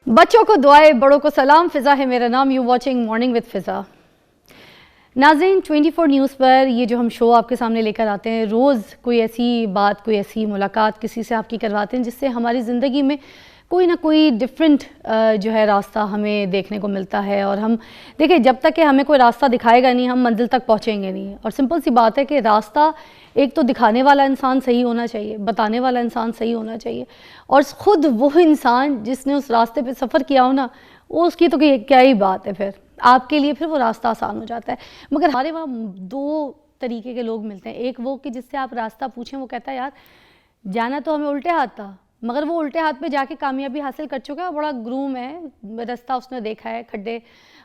बच्चों को दुआएं, बड़ों को सलाम। फ़िज़ा है मेरा नाम। यू वॉचिंग मॉर्निंग विद फ़िज़ा। नाज़रीन, 24 न्यूज़ पर ये जो हम शो आपके सामने लेकर आते हैं, रोज़ कोई ऐसी बात, कोई ऐसी मुलाकात किसी से आपकी करवाते हैं जिससे हमारी ज़िंदगी में कोई ना कोई डिफरेंट जो है रास्ता हमें देखने को मिलता है। और हम देखिए, जब तक कि हमें कोई रास्ता दिखाएगा नहीं, हम मंजिल तक पहुँचेंगे नहीं। और सिंपल सी बात है कि रास्ता एक तो दिखाने वाला इंसान सही होना चाहिए, बताने वाला इंसान सही होना चाहिए, और ख़ुद वो इंसान जिसने उस रास्ते पे सफ़र किया हो ना, वो उसकी तो क्या ही बात है, फिर आपके लिए फिर वो रास्ता आसान हो जाता है। मगर हमारे वहाँ दो तरीके के लोग मिलते हैं। एक वो कि जिससे आप रास्ता पूछें, वो कहता है यार जाना तो हमें उल्टे हाथ था, मगर वो उल्टे हाथ पे जाके कामयाबी हासिल कर चुका है, बड़ा ग्रूम है, रास्ता उसने देखा है, खड्डे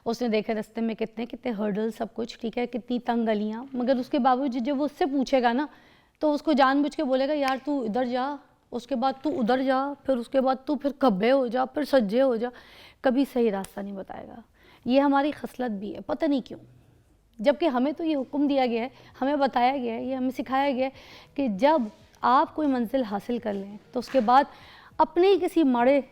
उसने देखे, रास्ते में कितने कितने हर्डल, सब कुछ ठीक है, कितनी तंग गलियाँ, मगर उसके बावजूद जब वो उससे पूछेगा ना, तो उसको जानबूझ के बोलेगा यार तू इधर जा, उसके बाद तू उधर जा, फिर उसके बाद तू फिर खब्बे हो जा, फिर सज्जे हो जा, कभी सही रास्ता नहीं बताएगा। ये हमारी खसलत भी है, पता नहीं क्यों, जबकि हमें तो ये हुक्म दिया गया है, हमें बताया गया है, ये हमें सिखाया गया है कि जब आप कोई मंजिल हासिल कर लें तो उसके बाद अपने ही किसी माड़े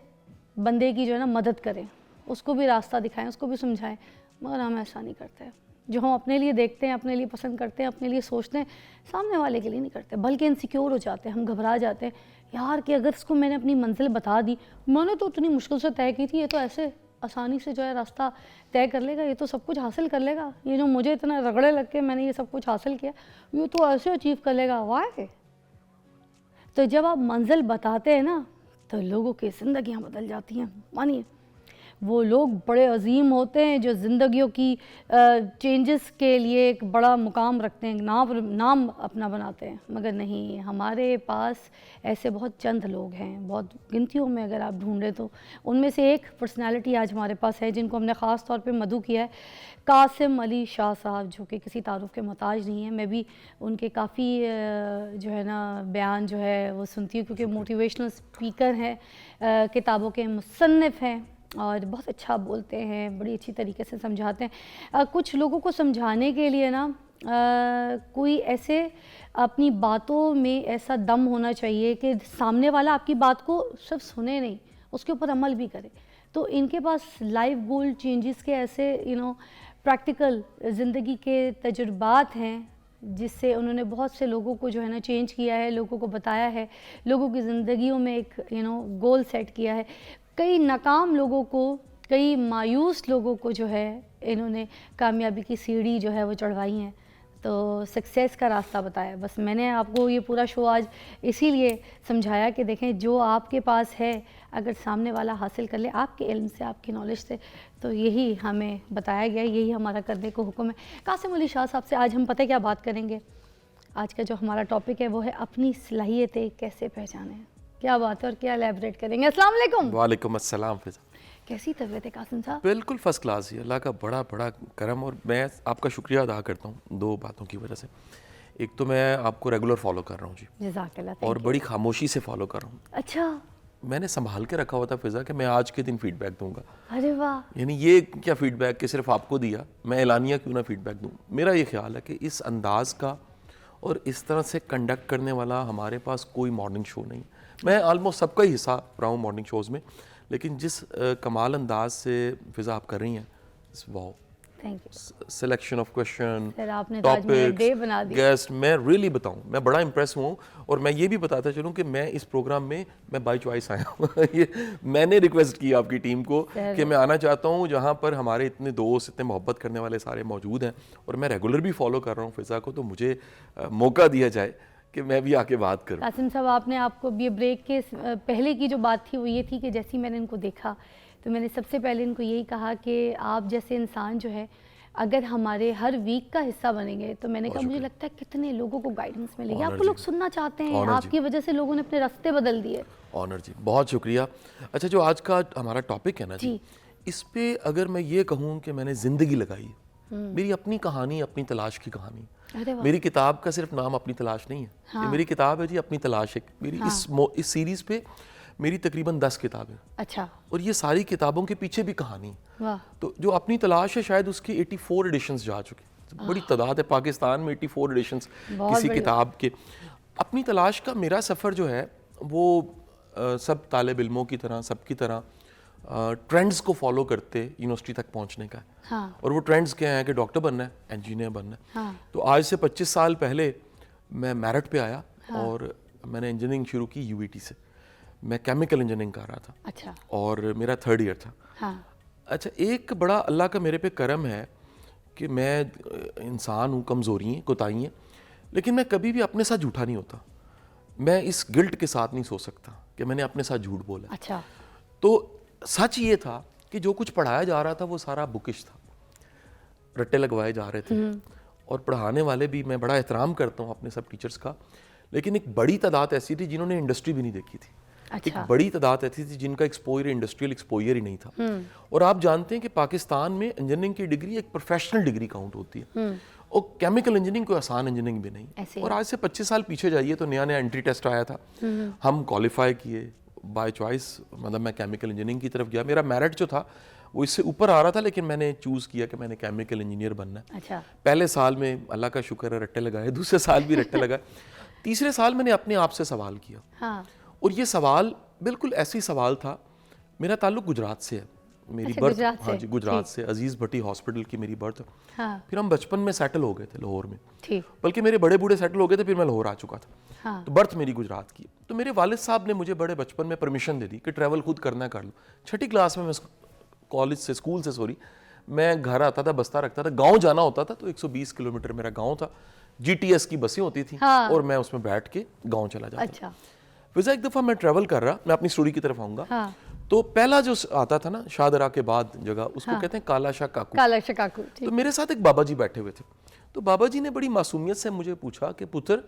बंदे की जो है ना मदद करें, उसको भी रास्ता दिखाएं, उसको भी समझाएं। मगर हम ऐसा नहीं करते। जो हम अपने लिए देखते हैं, अपने लिए पसंद करते हैं, अपने लिए सोचते हैं, सामने वाले के लिए नहीं करते, बल्कि इनसिक्योर हो जाते हैं, हम घबरा जाते हैं यार कि अगर इसको मैंने अपनी मंजिल बता दी, मैंने तो इतनी मुश्किल से तय की थी, ये तो ऐसे आसानी से जो है रास्ता तय कर लेगा, ये तो सब कुछ हासिल कर लेगा, ये जो मुझे इतना रगड़े लग के मैंने ये सब कुछ हासिल किया, ये तो ऐसे अचीव कर लेगा। वाह! तो जब आप मंजिल बताते हैं ना, तो लोगों की ज़िंदगियाँ बदल जाती हैं। मानिए, वो लोग बड़े अजीम होते हैं जो ज़िंदगियों की चेंजेस के लिए एक बड़ा मुकाम रखते हैं, नाम अपना बनाते हैं। मगर नहीं, हमारे पास ऐसे बहुत चंद लोग हैं, बहुत गिनतियों में अगर आप ढूंढें तो। उनमें से एक पर्सनालिटी आज हमारे पास है जिनको हमने ख़ास तौर पे मदऊ किया है, कासिम अली शाह साहब, जो कि किसी तारुफ़ के मोहताज नहीं है। मैं भी उनके काफ़ी जो है ना बयान जो है वो सुनती हूँ, क्योंकि मोटिवेशनल स्पीकर हैं, किताबों के मुसन्निफ़ हैं और बहुत अच्छा बोलते हैं, बड़ी अच्छी तरीके से समझाते हैं। कुछ लोगों को समझाने के लिए ना कोई ऐसे अपनी बातों में ऐसा दम होना चाहिए कि सामने वाला आपकी बात को सिर्फ सुने नहीं, उसके ऊपर अमल भी करे। तो इनके पास लाइफ गोल चेंजेस के ऐसे प्रैक्टिकल ज़िंदगी के तजुर्बात हैं, जिससे उन्होंने बहुत से लोगों को जो है ना चेंज किया है, लोगों को बताया है, लोगों की ज़िंदगियों में एक गोल सेट किया है। कई नाकाम लोगों को, कई मायूस लोगों को जो है इन्होंने कामयाबी की सीढ़ी जो है वो चढ़वाई हैं, तो सक्सेस का रास्ता बताया। बस मैंने आपको ये पूरा शो आज इसीलिए समझाया कि देखें, जो आपके पास है अगर सामने वाला हासिल कर ले आपके इल्म से, आपकी नॉलेज से, तो यही हमें बताया गया, यही हमारा करने को हुक्म है। कासिम अली शाह साहब से आज हम पता है क्या बात करेंगे। आज का जो हमारा टॉपिक है वो है अपनी सलाहियतें कैसे पहचानें। क्या बात है, और क्या एलैबोरेट करेंगे। अस्सलाम वालेकुम। वालेकुम अस्सलाम। कैसी तबीयत है कासिम साहब? बिल्कुल फ़र्स्ट क्लास ही, अल्लाह का बड़ा बड़ा करम। और मैं आपका शुक्रिया अदा करता हूँ दो बातों की वजह से। एक तो मैं आपको रेगुलर फॉलो कर रहा हूँ जी, जज़ाकल्लाह, और बड़ी खामोशी से फॉलो कर रहा हूँ। अच्छा, मैंने संभाल के रखा हुआ था फ़िज़ा कि मैं आज के दिन फ़ीडबैक दूंगा। अरे वाह! यानी ये क्या फ़ीडबैक कि सिर्फ आपको दिया, मैं एलानिया क्यों ना फ़ीडबैक दूँ। मेरा ये ख्याल है कि इस अंदाज़ का और इस तरह से कंडक्ट करने वाला हमारे पास कोई मॉर्निंग शो नहीं। मैं आलमोस्ट सबका ही हिस्सा रहा हूँ मॉर्निंग शोज़ में, लेकिन जिस कमाल अंदाज से फ़िज़ा आप कर रही हैं, wow, thank you selection of question, sir, आपने तो आज मेरा डे बना दिया। गेस्ट, मैं रियली बताऊं, मैं बड़ा इंप्रेस हुआ हूँ। और मैं ये भी बताता चलूँ कि मैं इस प्रोग्राम में मैं बाई चॉइस आया हूँ। ये मैंने रिक्वेस्ट की आपकी टीम को कि मैं आना चाहता हूँ जहाँ पर हमारे इतने दोस्त, इतने मोहब्बत करने वाले सारे मौजूद हैं, और मैं रेगुलर भी फॉलो कर रहा हूँ फ़िज़ा को, तो मुझे मौका दिया जाए कि मैं भी आके बात करूं। कासिम साहब, आपने आपको ये ब्रेक के पहले की जो बात थी वो ये थी कि जैसे ही मैंने इनको देखा तो मैंने सबसे पहले इनको यही कहा कि आप जैसे इंसान जो है अगर हमारे हर वीक का हिस्सा बनेंगे, तो मैंने कहा मुझे लगता है कितने लोगों को गाइडेंस मिलेगी, आपको लोग सुनना चाहते हैं, आपकी वजह से लोगों ने अपने रास्ते बदल दिए। ऑनर जी, बहुत शुक्रिया। अच्छा, जो आज का हमारा टॉपिक है ना जी, इस पे अगर मैं ये कहूँ कि मैंने ज़िंदगी लगाई, मेरी अपनी कहानी, अपनी तलाश की कहानी। मेरी किताब का सिर्फ नाम अपनी तलाश नहीं है। हाँ। ये मेरी किताब है जी, अपनी तलाश है मेरी। हाँ। इस सीरीज पे मेरी तकरीबन 10 किताबें। अच्छा। और ये सारी किताबों के पीछे भी कहानी। वाह। तो जो अपनी तलाश है, शायद उसकी 84 एडिशंस जा चुके, बड़ी तादाद है पाकिस्तान में 84 एडिशंस किसी किताब के। अपनी तलाश का मेरा सफ़र जो है वो सब तालिब इल्मों की तरह, सबकी तरह ट्रेंड्स को फॉलो करते यूनिवर्सिटी तक पहुंचने का है। हाँ। और वो ट्रेंड्स क्या हैं कि डॉक्टर बनना है, इंजीनियर बनना है। हाँ। तो आज से 25 साल पहले मैं मेरिट पे आया। हाँ। और मैंने इंजीनियरिंग शुरू की यूईटी से। मैं केमिकल इंजीनियरिंग कर रहा था। अच्छा। और मेरा 3rd ईयर था। हाँ। अच्छा, एक बड़ा अल्लाह का मेरे पे करम है कि मैं इंसान हूँ, कमज़ोरी हैं, कोताही हैं, लेकिन मैं कभी भी अपने साथ झूठा नहीं होता। मैं इस गिल्ट के साथ नहीं सो सकता कि मैंने अपने साथ झूठ बोला। अच्छा। तो सच ये था कि जो कुछ पढ़ाया जा रहा था वो सारा बुकिश था, रट्टे लगवाए जा रहे थे। और पढ़ाने वाले भी, मैं बड़ा एहतराम करता हूँ अपने सब टीचर्स का, लेकिन एक बड़ी तादाद ऐसी थी जिन्होंने इंडस्ट्री भी नहीं देखी थी। अच्छा। एक बड़ी तादाद ऐसी थी जिनका एक्सपोजर, इंडस्ट्रियल एक्सपोजर ही नहीं था। और आप जानते हैं कि पाकिस्तान में इंजीनियरिंग की डिग्री एक प्रोफेशनल डिग्री काउंट होती है। और केमिकल इंजीनियरिंग कोई आसान इंजीनियरिंग भी नहीं। और आज से 25 साल पीछे जाइए तो नया नया एंट्री टेस्ट आया था, हम क्वालिफाई किए बाय चॉइस। मतलब मैं केमिकल इंजीनियरिंग की तरफ गया, मेरा मेरिट जो था वो इससे ऊपर आ रहा था, लेकिन मैंने चूज़ किया कि मैंने केमिकल इंजीनियर बनना है। अच्छा। पहले साल में अल्लाह का शुक्र है रट्टे लगाए, दूसरे साल भी रट्टे लगाए, तीसरे साल मैंने अपने आप से सवाल किया। हाँ। और ये सवाल बिल्कुल ऐसी सवाल था, मेरा ताल्लुक गुजरात से है, मेरी अच्छा, बर्थ, गुजरात हाँ से। जी, गुजरात से, अजीज़ भट्टी हॉस्पिटल की मेरी बर्थ। हाँ। फिर हम बचपन में सेटल हो गए थे लाहौर में, ठीक। बल्कि मेरे बड़े बूढ़े सेटल हो गए थे, फिर मैं लाहौर आ चुका था। हाँ। तो बर्थ मेरी गुजरात की। तो मेरे वालिद साहब ने मुझे बड़े बचपन में परमिशन दे दी कि ट्रैवल खुद करना कर लो। 6ठी क्लास में मैं कॉलेज से, स्कूल से सॉरी, मैं घर आता था, बस्ता रखता था, गाँव जाना होता था तो 120 किलोमीटर मेरा गाँव था, GTS की बसें होती थी। हाँ। और मैं उसमें बैठ के गाँव चला जाता। अच्छा। फिर एक दफ़ा मैं ट्रैवल कर रहा, मैं अपनी स्टोरी की तरफ आऊँगा। हाँ। तो पहला जो आता था ना शाहदरा के बाद जगह, उसको कहते हैं काला शाह काकू। काला शाह काकू। तो मेरे साथ एक बाबा जी बैठे हुए थे। तो बाबा जी ने बड़ी मासूमियत से मुझे पूछा कि पुत्र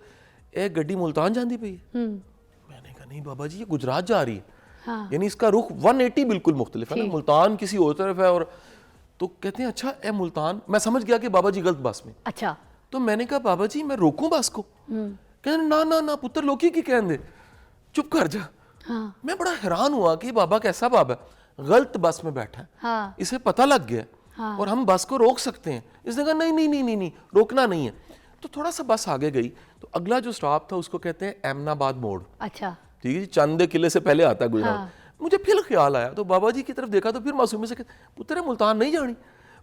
ए गड्डी मुल्तान जाती पई है? मैंने कहा नहीं बाबा जी, ये गुजरात जा रही है। हाँ। यानी इसका रुख 180 बिल्कुल मुख्तलिफ है ना, मुल्तान किसी और तरफ है। और तो कहते हैं अच्छा ए मुल्तान, मैं समझ गया कि बाबा जी गलत बस में। अच्छा। तो मैंने कहा बाबा जी मैं रोकूं बस को? कहते ना ना ना पुत्र, लोकी की कहन दे, चुप कर जा। हाँ। मैं बड़ा हैरान हुआ कि बाबा कैसा बाबा है, गलत बस में बैठा है। हाँ। इसे पता लग गया। हाँ। और हम बस को रोक सकते हैं। इसने कहा नहीं नहीं नहीं नहीं नहीं, रोकना नहीं है। तो थोड़ा सा बस आगे गई तो अगला जो स्टॉप था उसको कहते हैं एमनाबाद मोड़। अच्छा। ठीक है जी, चंद किले से पहले आता है गुजरात। हाँ। मुझे फिर ख्याल आया तो बाबा जी की तरफ देखा तो फिर मासूमी से कहते पुत्र मुल्तान नहीं जानी।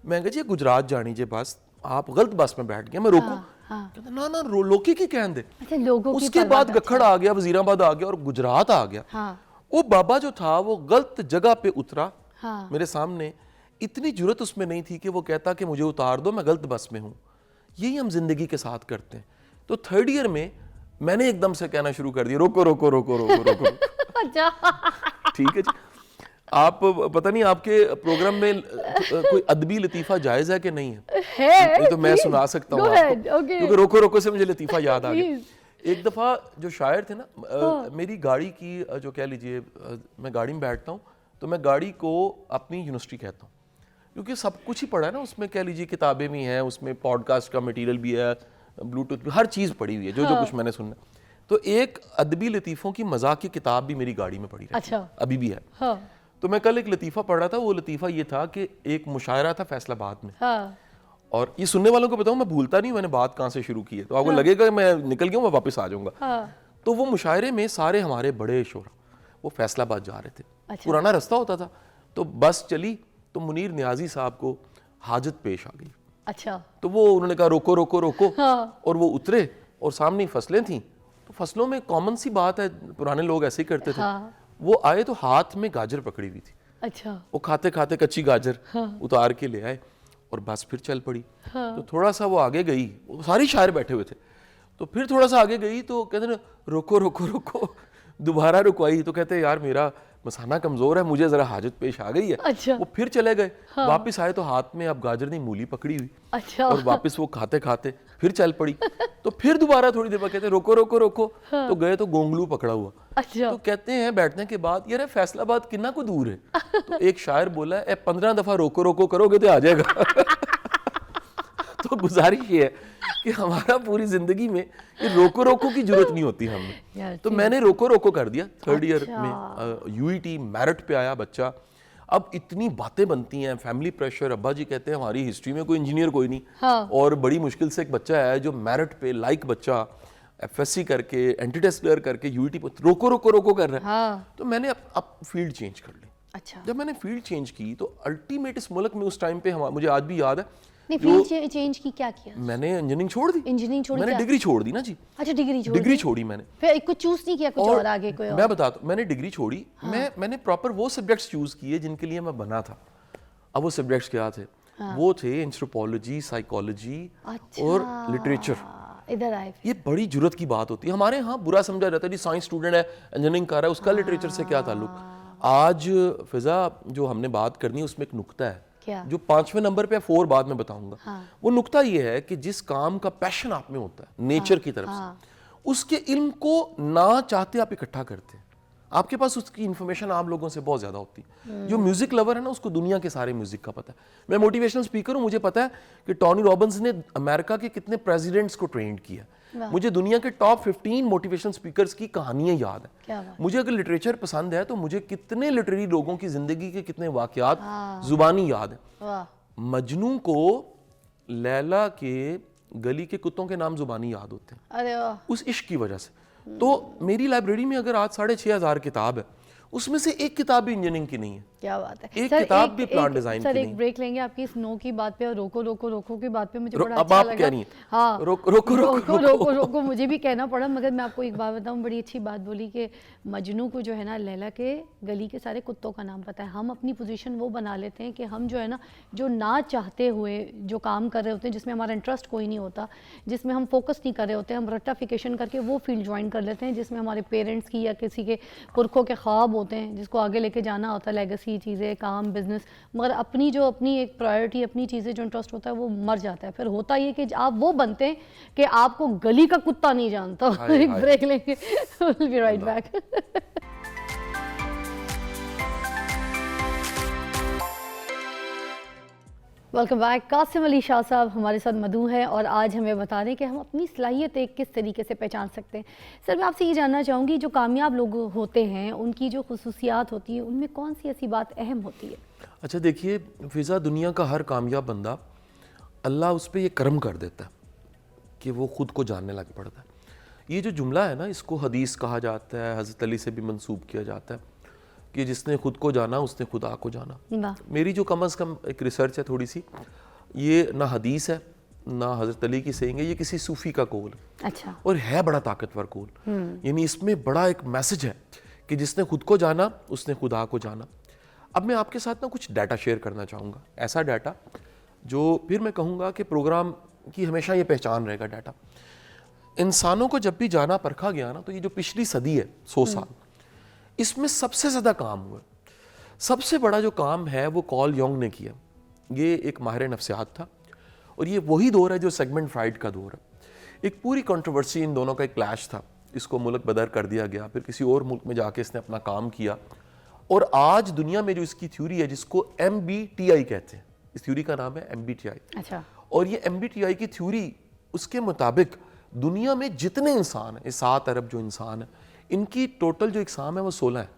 मैं कहा जी गुजरात जानी जे बस, आप गलत बस में बैठ गए, मैं रोकूं? हाँ। कहते ना ना लोकी की कहन दे। अच्छा, लोगों की उसके बाद गखड़ आ गया, वजीराबाद आ गया और गुजरात आ गया। हाँ। वो बाबा जो था वो गलत जगह पे उतरा। हाँ। मेरे सामने इतनी जुर्रत उसमें नहीं थी कि वो कहता कि मुझे उतार दो, मैं गलत बस में हूँ। यही हम जिंदगी के साथ करते हैं। तो 3rd ईयर में मैंने एकदम से कहना शुरू कर दिया रोको रोको रोको रोको रोको। अच्छा। ठीक है जी। आप पता नहीं आपके प्रोग्राम में कोई अदबी लतीफ़ा जायज़ है कि नहीं है? नहीं तो मैं सुना सकता हूँ आपको, क्योंकि रोको रोको से मुझे लतीफ़ा याद आ गया। एक दफ़ा जो शायर थे ना, मेरी गाड़ी की जो कह लीजिए, मैं गाड़ी में बैठता हूँ तो मैं गाड़ी को अपनी यूनिवर्सिटी कहता हूँ, क्योंकि सब कुछ ही पढ़ा है ना उसमें। कह लीजिए किताबें भी हैं उसमें, पॉडकास्ट का मटेरियल भी है, ब्लूटूथ भी, हर चीज़ पड़ी हुई है जो कुछ मैंने सुनना। तो एक अदबी लतीफ़ों की मजाक की किताब भी मेरी गाड़ी में पड़ी रहती है। अच्छा। अभी भी है। हाँ। तो मैं कल एक लतीफ़ा पढ़ रहा था, वो लतीफ़ा ये था कि एक मुशायरा था फैसलाबाद में। हाँ। और ये सुनने वालों को बताऊं, मैं भूलता नहीं मैंने बात कहाँ से शुरू की है, तो आपको लगेगा कि मैं निकल गया हूँ, मैं वापस आ जाऊँगा। हाँ। तो वो मुशायरे में सारे हमारे बड़े शोरा वो फैसलाबाद जा रहे थे। अच्छा। पुराना रास्ता होता था, तो बस चली तो मुनीर नियाजी साहब को हाजत पेश आ गई। अच्छा। तो वो उन्होंने कहा रोको रोको रोको। हाँ। और वो उतरे और सामने फसलें थी, तो फसलों में कॉमन सी बात है, पुराने लोग ऐसे ही करते थे। हाँ। वो आए तो हाथ में गाजर पकड़ी हुई थी। अच्छा। वो खाते खाते कच्ची गाजर उतार के ले आए और बस फिर चल पड़ी। हाँ। तो थोड़ा सा वो आगे गई, वो सारी शायर बैठे हुए थे, तो फिर थोड़ा सा आगे गई तो कहते ना रोको रोको रोको, दोबारा रुकवाई तो कहते यार मेरा मसाना कमजोर है, मुझे जरा हाजत पेश आ गई है। अच्छा। वो फिर चले गए। हाँ। वापस आए तो हाथ में अब गाजर नहीं मूली पकड़ी हुई। अच्छा। और वापस वो खाते खाते फिर चल पड़ी। तो फिर दोबारा थोड़ी देर बाद कहते रोको रोको रोको। हाँ। तो गए तो गोंगलू पकड़ा हुआ। अच्छा। तो कहते हैं बैठने के बाद यार फैसलाबाद कितना को दूर है? तो एक शायर बोला है 15 दफा रोको रोको करोगे तो आ जाएगा। तो गुजारिश ये है कि हमारा पूरी जिंदगी में ये रोको रोको की जरूरत नहीं होती हमें। तो मैंने रोको रोको कर दिया। 3rd ईयर में यूईटी मेरिट पे आया बच्चा। अब इतनी बातें बनती हैं, फैमिली प्रेशर, अब्बा जी कहते हैं हमारी हिस्ट्री में कोई इंजीनियर कोई नहीं। हाँ। और बड़ी मुश्किल से एक बच्चा है जो मेरिट पे लाइक बच्चा एफएससी करके एंटी टेस्ट क्लियर करके यूईटी पे रोको रोको रोको कर रहा है। हाँ। तो मैंने अब फील्ड चेंज कर ली। अच्छा, जब मैंने फील्ड चेंज की तो अल्टीमेट इस मुल्क में उस टाइम पे मुझे आज भी याद है, नहीं फील्ड चेंज की क्या किया? मैंने इंजीनियरिंग छोड़ दी। इंजीनियरिंग छोड़ी, मैंने डिग्री छोड़ दी ना जी। अच्छा, डिग्री छोड़ी मैंने, फिर कुछ चूज नहीं किया, कुछ और आगे कोई और? मैं बताता हूँ, मैंने डिग्री छोड़ी। मैंने प्रॉपर वो सब्जेक्ट्स चूज किए जिनके लिए मैं बना था। अब वो सब्जेक्ट्स क्या थे? वो थे एंथ्रोपोलॉजी, साइकोलॉजी और लिटरेचर। इधर आए। ये बड़ी जुर्रत की बात होती है। हमारे यहाँ बुरा समझा जाता है जी, साइंस स्टूडेंट है, इंजीनियरिंग कर रहा है, उसका लिटरेचर से क्या ताल्लुक। आज फिजा जो हमने बात करनी है उसमें एक नुक्ता है क्या? जो 5वें नंबर पे 4 बाद में बताऊंगा। वो नुक्ता ये है कि जिस काम का पैशन आप में होता है नेचर की तरफ से, उसके इल्म को ना चाहते आप इकट्ठा करते हैं। आपके पास उसकी इंफॉर्मेशन आम लोगों से बहुत ज्यादा होती है। जो म्यूजिक लवर है ना, उसको दुनिया के सारे म्यूजिक का पता है। मैं मोटिवेशनल स्पीकर हूं, मुझे पता है कि टॉनी रॉबिन्स ने अमेरिका के कितने प्रेसिडेंट्स को ट्रेंड किया। मुझे दुनिया के टॉप 15 मोटिवेशनल स्पीकर्स की कहानियां याद है। मुझे अगर लिटरेचर पसंद है तो मुझे कितने लिटरेरी लोगों की जिंदगी के कितने वाकयात जुबानी याद है। मजनू को लैला के गली के कुत्तों के नाम जुबानी याद होते हैं, अरे वाह, उस इश्क की वजह से। तो मेरी लाइब्रेरी में अगर आज 6,500 किताब है, उसमें से एक किताब भी इंजीनियरिंग की नहीं है। क्या बात है। एक किताब भी प्लान डिजाइन की नहीं। नहीं। सर एक ब्रेक लेंगे आपकी इस नो की बात पे और रोको की बात पे। मुझे बड़ा अब अच्छा आप लगा। कह रही हैं। हाँ, रोको मुझे भी कहना पड़ा, मगर मैं आपको एक बात बताऊं, बड़ी अच्छी बात बोली कि मजनू को जो है ना लैला के गली के सारे कुत्तों का नाम पता है। हम अपनी पोजीशन वो बना लेते हैं कि हम जो है ना, जो ना चाहते हुए जो काम कर रहे होते हैं, जिसमें हमारा इंटरेस्ट कोई नहीं होता, जिसमें हम फोकस नहीं कर रहे होते, हम रट्टाफिकेशन करके वो फील्ड ज्वाइन कर लेते हैं जिसमें हमारे पेरेंट्स की या किसी के पुरखों के ख्वाब होते हैं, जिसको आगे लेके जाना होता है, लेगेसी चीज़ें, काम, बिजनेस। मगर अपनी एक प्रायोरिटी, अपनी चीज़ें जो इंटरेस्ट होता है वो मर जाता है। फिर होता ये कि आप वो बनते हैं कि आपको गली का कुत्ता नहीं जानता। एक ब्रेक लेंगे, will be right back. Welcome back. Qasim Ali Shah sahab हमारे साथ मधु हैं और आज हमें बता रहे हैं कि हम अपनी सलाहियत किस तरीके से पहचान सकते हैं। सर मैं आपसे ये जानना चाहूँगी, जो कामयाब लोग होते हैं उनकी जो खुसूसियात होती है, उनमें कौन सी ऐसी बात अहम होती है? अच्छा देखिए फिजा, दुनिया का हर कामयाब बंदा अल्लाह उस पर ये करम कर देता है कि वो खुद को जानने लग पड़ता है। ये जो जुमला है ना, इसको हदीस कहा जाता है, हज़रत अली से भी मंसूब किया जाता है कि जिसने खुद को जाना उसने खुदा को जाना। मेरी जो कम अज़ कम एक रिसर्च है थोड़ी सी, ये ना हदीस है ना हज़रत अली की सेइंग है, ये किसी सूफ़ी का कौल है। अच्छा। और है बड़ा ताकतवर कौल, यानी इसमें बड़ा एक मैसेज है कि जिसने खुद को जाना उसने खुदा को जाना। अब मैं आपके साथ ना कुछ डाटा शेयर करना चाहूँगा, ऐसा डाटा जो फिर मैं कहूँगा कि प्रोग्राम की हमेशा ये पहचान रहेगा। डाटा इंसानों को जब भी जाना परखा गया ना, तो ये जो पिछली सदी है 100 साल, इसमें सबसे ज़्यादा काम हुआ। सबसे बड़ा जो काम है वो कॉल योंग ने किया। ये एक माहिर नफ्सियात था और ये वही दौर है जो सेगमेंट फ्राइड का दौर है। एक पूरी कंट्रोवर्सी, इन दोनों का एक क्लैश था, इसको मुल्क बदर कर दिया गया, फिर किसी और मुल्क में जाके इसने अपना काम किया और आज दुनिया में जो इसकी थ्योरी है, जिसको MBTI कहते हैं, इस थ्योरी का नाम है MBTI। अच्छा। और ये MBTI की थ्योरी, उसके मुताबिक दुनिया में जितने इंसान हैं, 7 अरब जो इंसान है, इनकी टोटल जो इकसाम है वो 16 है।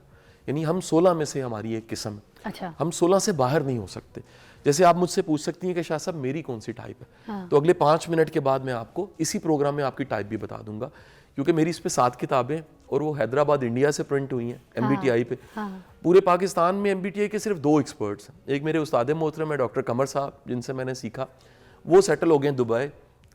यानी हम 16 में से हमारी एक किस्म है। अच्छा। हम 16 से बाहर नहीं हो सकते। जैसे आप मुझसे पूछ सकती हैं कि शाह साहब मेरी कौन सी टाइप है, हाँ। तो अगले 5 मिनट के बाद मैं आपको इसी प्रोग्राम में आपकी टाइप भी बता दूंगा, क्योंकि मेरी इस पे 7 किताबें और वो हैदराबाद इंडिया से प्रिंट हुई हैं MBTI पे। हाँ। पूरे पाकिस्तान में MBTI के सिर्फ 2 एक्सपर्ट्स हैं। एक मेरे उस्ताद मोहतरम है डॉक्टर कमर साहब, जिनसे मैंने सीखा, वो सेटल हो गए दुबई,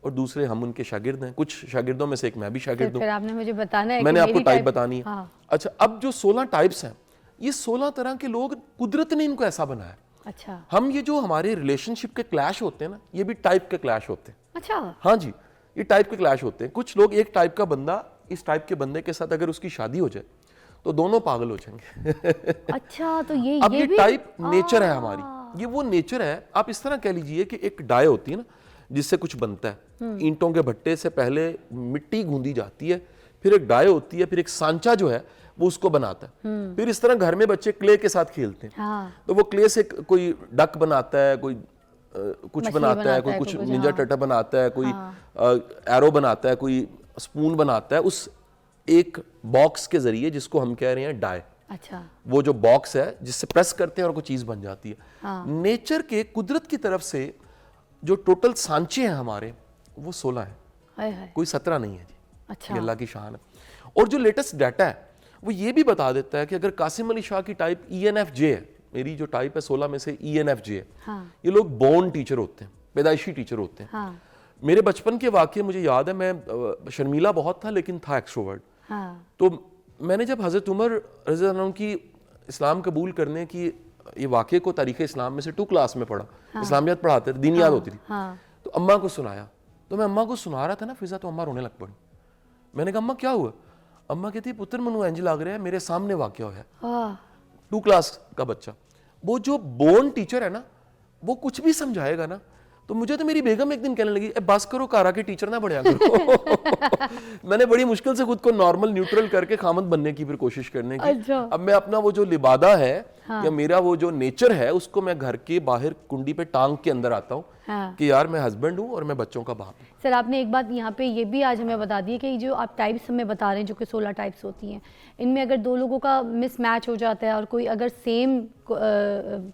और दूसरे हम उनके शागिर्द हैं। कुछ शागिर्दों में से एक मैं भी शागिर्द हूं। फिर आपने मुझे बताना है, मैंने आपको टाइप बतानी है। हाँ। अच्छा, अब जो 16 टाइप्स हैं, ये 16 तरह के लोग, कुदरत ने इनको ऐसा बनाया। अच्छा। हम ये जो हमारे रिलेशनशिप के क्लैश होते हैं ना, ये भी टाइप के क्लैश होते हैं। अच्छा। हाँ जी, ये टाइप के क्लैश होते हैं। कुछ लोग, एक टाइप का बंदा इस टाइप के बंदे के साथ अगर उसकी शादी हो जाए तो दोनों पागल हो जाएंगे। अच्छा, तो ये अब ये टाइप नेचर है हमारी, ये वो नेचर है। आप इस तरह कह लीजिए कि एक डाई होती है ना, जिससे कुछ बनता है। ईंटों के भट्टे से पहले मिट्टी गूंदी जाती है, फिर एक डाई होती है, फिर एक सांचा जो है वो उसको बनाता है। फिर इस तरह घर में बच्चे क्ले के साथ खेलते हैं। हाँ। तो वो क्ले से कोई डक बनाता है, कोई कुछ बनाता है, कोई कुछ निंजा टर्टल बनाता है, कोई एरो बनाता है, कोई स्पून बनाता है, उस एक बॉक्स के जरिए, जिसको हम कह रहे हैं डाई। अच्छा। वो जो बॉक्स है जिससे प्रेस करते हैं और कोई चीज बन जाती है। हाँ। नेचर के, कुदरत की तरफ से जो टोटल सांचे हैं हमारे, वो 16 है। कोई 17 नहीं है जी। अच्छा। अल्लाह की शान है। और जो लेटेस्ट डाटा है वो ये भी बता देता है कि अगर कासिम अली शाह की टाइप ENFJ है, मेरी जो टाइप है 16 में से ENFJ है, हाँ। ये लोग बोर्न टीचर होते हैं, पैदाइशी टीचर होते हैं। हाँ। मेरे बचपन के वाक़ये मुझे याद है, मैं शर्मीला बहुत था लेकिन था एक्सट्रोवर्ट। हाँ। तो मैंने जब हज़रत उमर रज़ी अल्लाह अन्हु की इस्लाम कबूल करने की ये वाक़ये को तारीख़ इस्लाम में से 2 क्लास में पढ़ा, इस्लामियत पढ़ाते थे, दीनियात होती थी, तो अम्मा को सुनाया। तो मैं अम्मा को सुना रहा था ना फिज़ा, तो अम्मा रोने लग पड़ी। मैंने कहा अम्मा क्या हुआ? अम्मा कहती पुत्र मनु इंज लग रहा है मेरे सामने वाक़या होया। 2 क्लास का बच्चा, वो जो बोर्न टीचर है ना, वो कुछ भी समझाएगा ना, तो मुझे तो मेरी बेगम एक दिन कहने लगी बस करो कारा के टीचर ना बढ़िया करो। मैंने बड़ी मुश्किल से खुद को नॉर्मल न्यूट्रल करके खामद बनने की फिर कोशिश करने की। अच्छा। अब मैं अपना वो जो लिबादा है, हाँ, या मेरा वो जो नेचर है, उसको मैं घर के बाहर कुंडी पे टांग के अंदर आता हूँ, हाँ, कि यार मैं हस्बैंड हूँ और मैं बच्चों का बाप हूँ। सर आपने एक बात यहाँ पे ये भी आज हमें बता दी है कि जो आप टाइप्स हमें बता रहे हैं, जो कि 16 टाइप्स होती हैं, इनमें अगर 2 लोगों का मिसमैच हो जाता है और कोई अगर सेम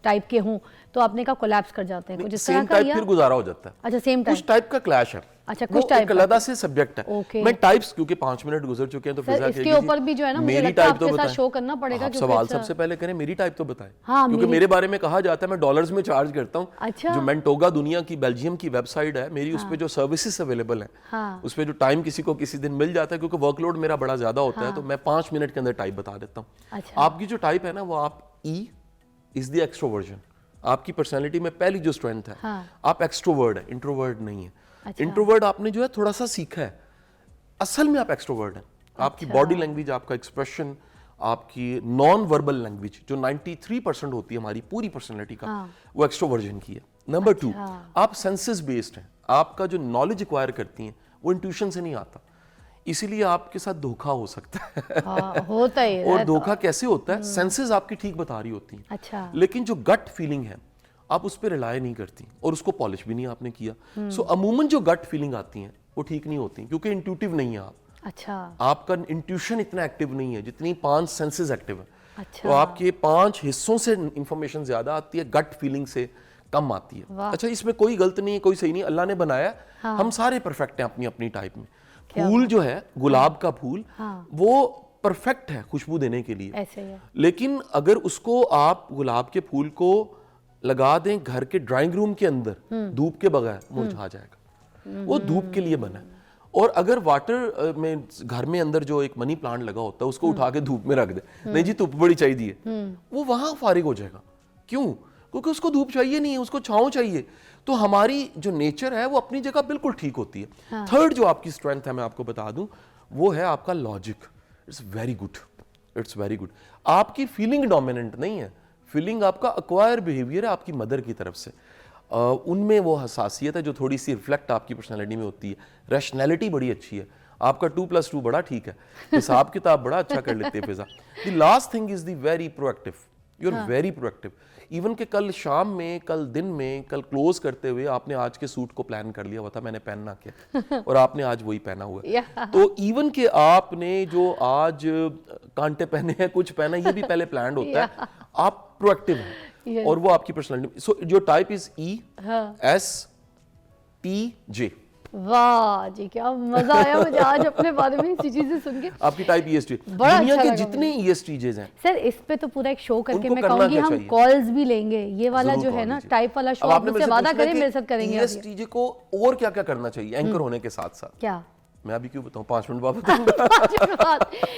टाइप के हों तो आपने का कोलैप्स कर जाते हैं, कुछ इस तरह का, या फिर गुजारा हो जाता है। अच्छा, सेम टाइप, कुछ टाइप का क्लैश है। अच्छा, कुछ टाइप अलग से सब्जेक्ट है। मैं टाइप्स क्योंकि 5 मिनट गुजर चुके हैं तो फिजा इसके ऊपर भी जो है ना मुझे लगता है आपके साथ शो करना पड़ेगा। सवाल सबसे पहले करें मेरी टाइप तो बताएं, क्योंकि मेरे बारे में कहा जाता है मैं डॉलर्स में चार्ज करता हूँ। अच्छा। जो मेंटोगा दुनिया की बेल्जियम की वेबसाइट है मेरी, उस पे जो सर्विसेज अवेलेबल है, उस पे जो टाइम किसी को किसी दिन मिल जाता है, क्योंकि वर्कलोड मेरा बड़ा ज्यादा होता है, तो मैं 5 मिनट के अंदर टाइप बता देता हूँ। आपकी जो टाइप है ना, वो आप E इज द एक्सट्रोवर्जन। आपकी पर्सनैलिटी में पहली जो स्ट्रेंथ है, आप एक्सट्रोवर्ड है, इंट्रोवर्ड नहीं है। इंट्रोवर्ड आपने जो है थोड़ा सा सीखा है, असल में आप एक्सट्रोवर्ड हैं। आपकी बॉडी लैंग्वेज, आपका एक्सप्रेशन, आपकी नॉन वर्बल लैंग्वेज जो 93% होती है हमारी पूरी पर्सनैलिटी का, वो एक्सट्रोवर्जन की है। नंबर 2, आप सेंसेस बेस्ड हैं। आपका जो नॉलेज एक्वायर करती हैं वो इंट्यूशन से नहीं आता, इसीलिए आपके साथ धोखा हो सकता है। होता है। और धोखा कैसे होता है? सेंसेस आपकी ठीक बता रही होती हैं, अच्छा, लेकिन जो गट फीलिंग है आप उस पर रिलाय नहीं करती और उसको पॉलिश भी नहीं आपने किया। सो अमूमन जो गट फीलिंग आती हैं वो ठीक नहीं होती, क्योंकि इंट्यूटिव नहीं है आप। अच्छा, आपका इंट्यूशन इतना एक्टिव नहीं है जितनी 5 सेंसेस एक्टिव है। अच्छा, तो आपके 5 हिस्सों से इंफॉर्मेशन ज्यादा आती है, गट फीलिंग से कम आती है। अच्छा, इसमें कोई गलत नहीं है, कोई सही नहीं, अल्लाह ने बनाया। हम सारे परफेक्ट हैं अपनी अपनी टाइप में। फूल जो है, गुलाब का फूल, वो परफेक्ट है खुशबू देने के लिए, ऐसे है। लेकिन अगर उसको आप गुलाब के फूल को लगा दें घर के ड्राइंग रूम के अंदर धूप के बगैर, मुरझा जाएगा। वो धूप के लिए बना है। और अगर वाटर में घर में अंदर जो एक मनी प्लांट लगा होता है उसको उठा के धूप में रख दे, नहीं जी धूप बड़ी चाहिए, वो वहां फारिग हो जाएगा। क्यों? क्योंकि उसको धूप चाहिए नहीं है, उसको छांव चाहिए। तो हमारी जो नेचर है वो अपनी जगह बिल्कुल ठीक होती है। थर्ड जो आपकी स्ट्रेंथ है, मैं आपको बता दूं, वो है आपका logic. It's very good, it's very good. आपकी फीलिंग डोमिनेंट नहीं है, फीलिंग आपका अक्वायर बिहेवियर है आपकी मदर की तरफ से। उनमें वो हसासियत है जो थोड़ी सी रिफ्लेक्ट आपकी पर्सनैलिटी में होती है। रैशनैलिटी बड़ी अच्छी है, आपका 2+2 बड़ा ठीक है, हिसाब किताब बड़ा अच्छा कर लेते हैं Fiza. The last thing is the very proactive. You are very proactive. Even के कल शाम में, कल दिन में, कल क्लोज करते हुए आपने आज के सूट को प्लान कर लिया हुआ था, मैंने पहनना क्या, और आपने आज वही पहना हुआ है। तो इवन के आपने जो आज कांटे पहने हैं, कुछ पहना, ये भी पहले प्लान होता है। आप प्रोएक्टिव हैं और वो आपकी पर्सनालिटी। सो जो टाइप इज ESTJ। वाह जी, क्या मजा आया मुझे आज अपने बारे में इसी चीजें सुन के। आपकी टाइप ESTJ। दुनिया अच्छा के जितने ESTJs हैं सर, इस पे तो पूरा एक शो करके मैं कहूंगी हम कॉल्स भी लेंगे। ये वाला जो है ना टाइप वाला शो, आप मुझसे वादा करें मेरे साथ करेंगे। ESTJ को और क्या क्या करना चाहिए एंकर होने के साथ साथ? क्या मैं अभी क्यों बताऊं, 5 मिनट बाद बताऊंगा।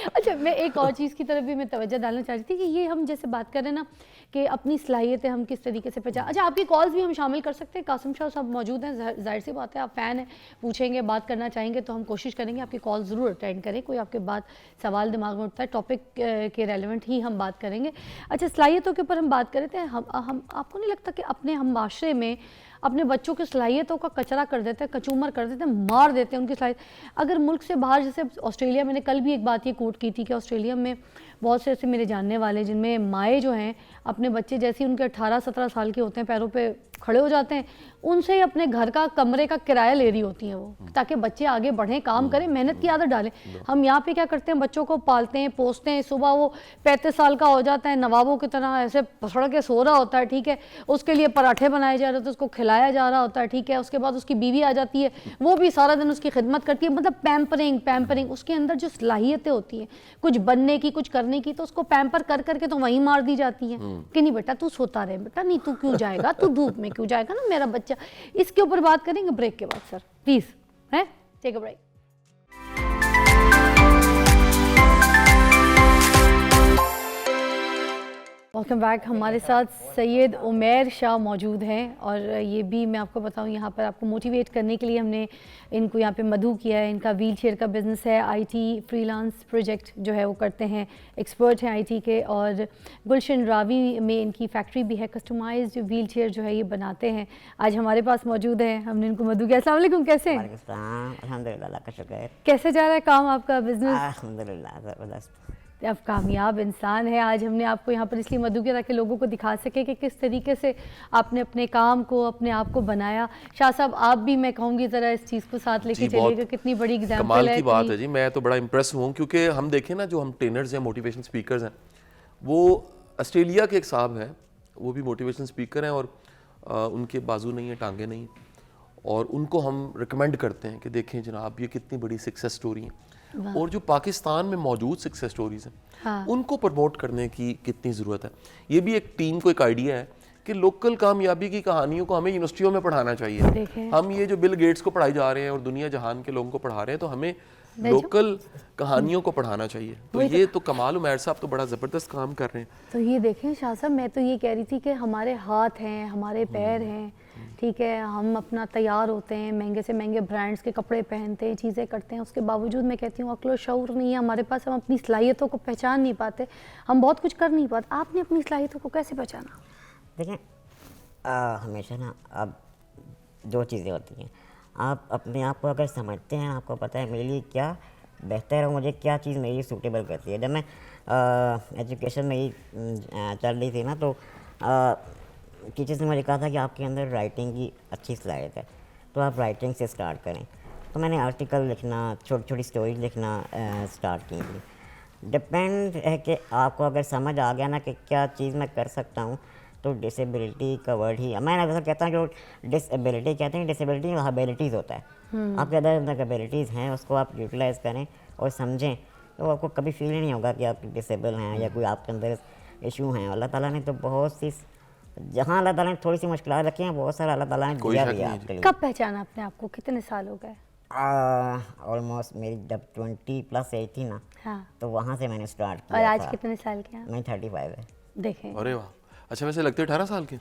अच्छा, मैं एक और चीज़ की तरफ भी मैं तवज्जो डालना चाह रही थी कि ये हम जैसे बात कर रहे हैं ना कि अपनी सलाहियतें हम किस तरीके से पहचान। अच्छा, आपकी कॉल्स भी हम शामिल कर सकते हैं। कासिम शाह साहब मौजूद हैं, जाहिर सी बात है आप फ़ैन हैं, पूछेंगे, बात करना चाहेंगे तो हम कोशिश करेंगे आपकी कॉल ज़रूर अटेंड करें। कोई आपके बात सवाल दिमाग में उठता है, टॉपिक के रेलिवेंट ही हम बात करेंगे। अच्छा, सलाहियतों के ऊपर हम बात कर रहे थे। हम आपको नहीं लगता कि अपने हम माशरे में अपने बच्चों की सलाहियतों का कचरा कर देते हैं, कचूमर कर देते हैं, मार देते हैं उनकी सलाहियत। अगर मुल्क से बाहर, जैसे ऑस्ट्रेलिया, मैंने कल भी एक बात ये कोट की थी कि ऑस्ट्रेलिया में बहुत से ऐसे मेरे जानने वाले जिनमें माएँ जो हैं अपने बच्चे जैसे उनके 18-17 साल के होते हैं पैरों पे खड़े हो जाते हैं, उनसे ही अपने घर का कमरे का किराया ले रही होती हैं वो, ताकि बच्चे आगे बढ़ें, काम करें, मेहनत की आदत डालें। हम यहाँ पे क्या करते हैं, बच्चों को पालते हैं, पोसते हैं, सुबह वो 35 साल का हो जाता है, नवाबों की तरह ऐसे पसड़ के सो रहा होता है, ठीक है, उसके लिए पराठे बनाए जा रहे होते हैं, उसको खिलाया जा रहा होता है, ठीक है, उसके बाद उसकी बीवी आ जाती है, वो भी सारा दिन उसकी खिदमत करती है, मतलब पैम्परिंग, उसके अंदर जो सलाहियतें होती हैं कुछ बनने की, कुछ करने की, तो उसको पैम्पर कर करके तो वहीं मार दी जाती हैं कि नहीं बेटा तू सोता रहे, बेटा नहीं तू क्यों जाएगा, तू धूप में क्यों जाएगा ना मेरा बच्चा। इसके ऊपर बात करेंगे ब्रेक के बाद सर, प्लीज है, take a break. Welcome back. हमारे साथ सैयद उमैर शाह मौजूद हैं और ये भी मैं आपको बताऊं, यहाँ पर आपको मोटिवेट करने के लिए हमने इनको यहाँ पे मदऊ किया है। इनका व्हील चेयर का बिज़नेस है, आईटी फ्रीलांस प्रोजेक्ट जो है वो करते हैं, एक्सपर्ट हैं आईटी के, और गुलशन रावी में इनकी फैक्ट्री भी है, कस्टमाइज्ड व्हील चेयर जो है ये बनाते हैं। आज हमारे पास मौजूद है, हमने इनको मदऊ किया। अस्सलाम वालेकुम, कैसे हैं? अल्हम्दुलिल्लाह का शुक्र है। कैसे जा रहा है काम आपका, बिजनेस? अल्हम्दुलिल्लाह ज़बरदस्त। आप कामयाब इंसान है। आज हमने आपको यहाँ पर इसलिए मदऊ किया ताकि लोगों को दिखा सके कि किस तरीके से आपने अपने काम को, अपने आप को बनाया। शाह साहब, आप भी मैं कहूँगी ज़रा इस चीज़ को साथ लेके चलिएगा, कितनी बड़ी एग्जाम्पल कमाल है। की बात है जी, मैं तो बड़ा इंप्रेस हूँ, क्योंकि हम देखें ना, जो हम ट्रेनर्स हैं, मोटिवेशन स्पीकर्स हैं, वो ऑस्ट्रेलिया के एक साहब हैं, वो भी मोटिवेशन स्पीकर हैं, और उनके बाजू नहीं है, टांगे नहीं, और उनको हम रिकमेंड करते हैं कि देखें जनाब ये कितनी बड़ी सक्सेस स्टोरी है, और जो पाकिस्तान में मौजूद सक्सेस स्टोरीज हैं, हाँ, उनको प्रमोट करने की कितनी ज़रूरत है। ये भी एक टीम को एक आइडिया है कि लोकल कामयाबी की कहानियों को हमें यूनिवर्सिटियों में पढ़ाना चाहिए। हम ये जो बिल गेट्स को पढ़ाई जा रहे हैं और दुनिया जहान के लोगों को पढ़ा रहे हैं, तो हमें लोकल कहानियों को पढ़ाना चाहिए। तो ये तो कमाल, उमैर साहब तो बड़ा ज़बरदस्त काम कर रहे हैं। तो ये देखें शाह साहब, मैं तो ये कह रही थी कि हमारे हाथ हैं, हमारे पैर हैं, ठीक है, हम अपना तैयार होते हैं, महंगे से महंगे ब्रांड्स के कपड़े पहनते हैं, चीज़ें करते हैं, उसके बावजूद मैं कहती हूँ अक्ल शऊर नहीं है हमारे पास, हम अपनी सलाहियतों को पहचान नहीं पाते, हम बहुत कुछ कर नहीं पाते। आपने अपनी सलाहियतों को कैसे पहचाना? देखें, हमेशा ना अब दो चीज़ें होती हैं। आप अपने आप को अगर समझते हैं, आपको पता है मेरे लिए क्या बेहतर है, मुझे क्या चीज़ मेरी सूटेबल करती है। जब मैं एजुकेशन में ही चल रही थी ना, तो टीचर्स ने मुझे कहा था कि आपके अंदर राइटिंग की अच्छी सलाहियत है, तो आप राइटिंग से स्टार्ट करें। तो मैंने आर्टिकल लिखना, छोटी छोटी स्टोरीज लिखना स्टार्ट की थी। डिपेंड है कि आपको अगर समझ आ गया ना कि क्या चीज़ मैं कर सकता हूँ, तो डिसेबिलिटी का वर्ड ही मैं अक्सर कहता हूँ, जो डिसेबिलिटी कहते हैं, डिसेबिलिटी एबिलिटीज़ होता है। आपके अंदर एबिलिटीज़ हैं, उसको आप यूटिलाइज़ करें और समझें, तो आपको कभी फील ही नहीं होगा कि आप डिसेबल हैं या कोई आपके अंदर इशू हैं। अल्लाह ताला ने तो बहुत सी, जहाँ अल्लाह ताला ने थोड़ी सी मुश्किलात रखी हैं, बहुत सारा अल्लाह ताला ने दिया भी है आपके लिए। कब पहचाना अपने आप को, कितने साल हो गए? ऑलमोस्ट मेरी जब 20+ एज थी ना, हाँ, तो वहाँ से मैंने स्टार्ट किया। और आज कितने साल के हैं? मैं 35 है। देखें, अरे वाह, अच्छा वैसे लगते 18 साल के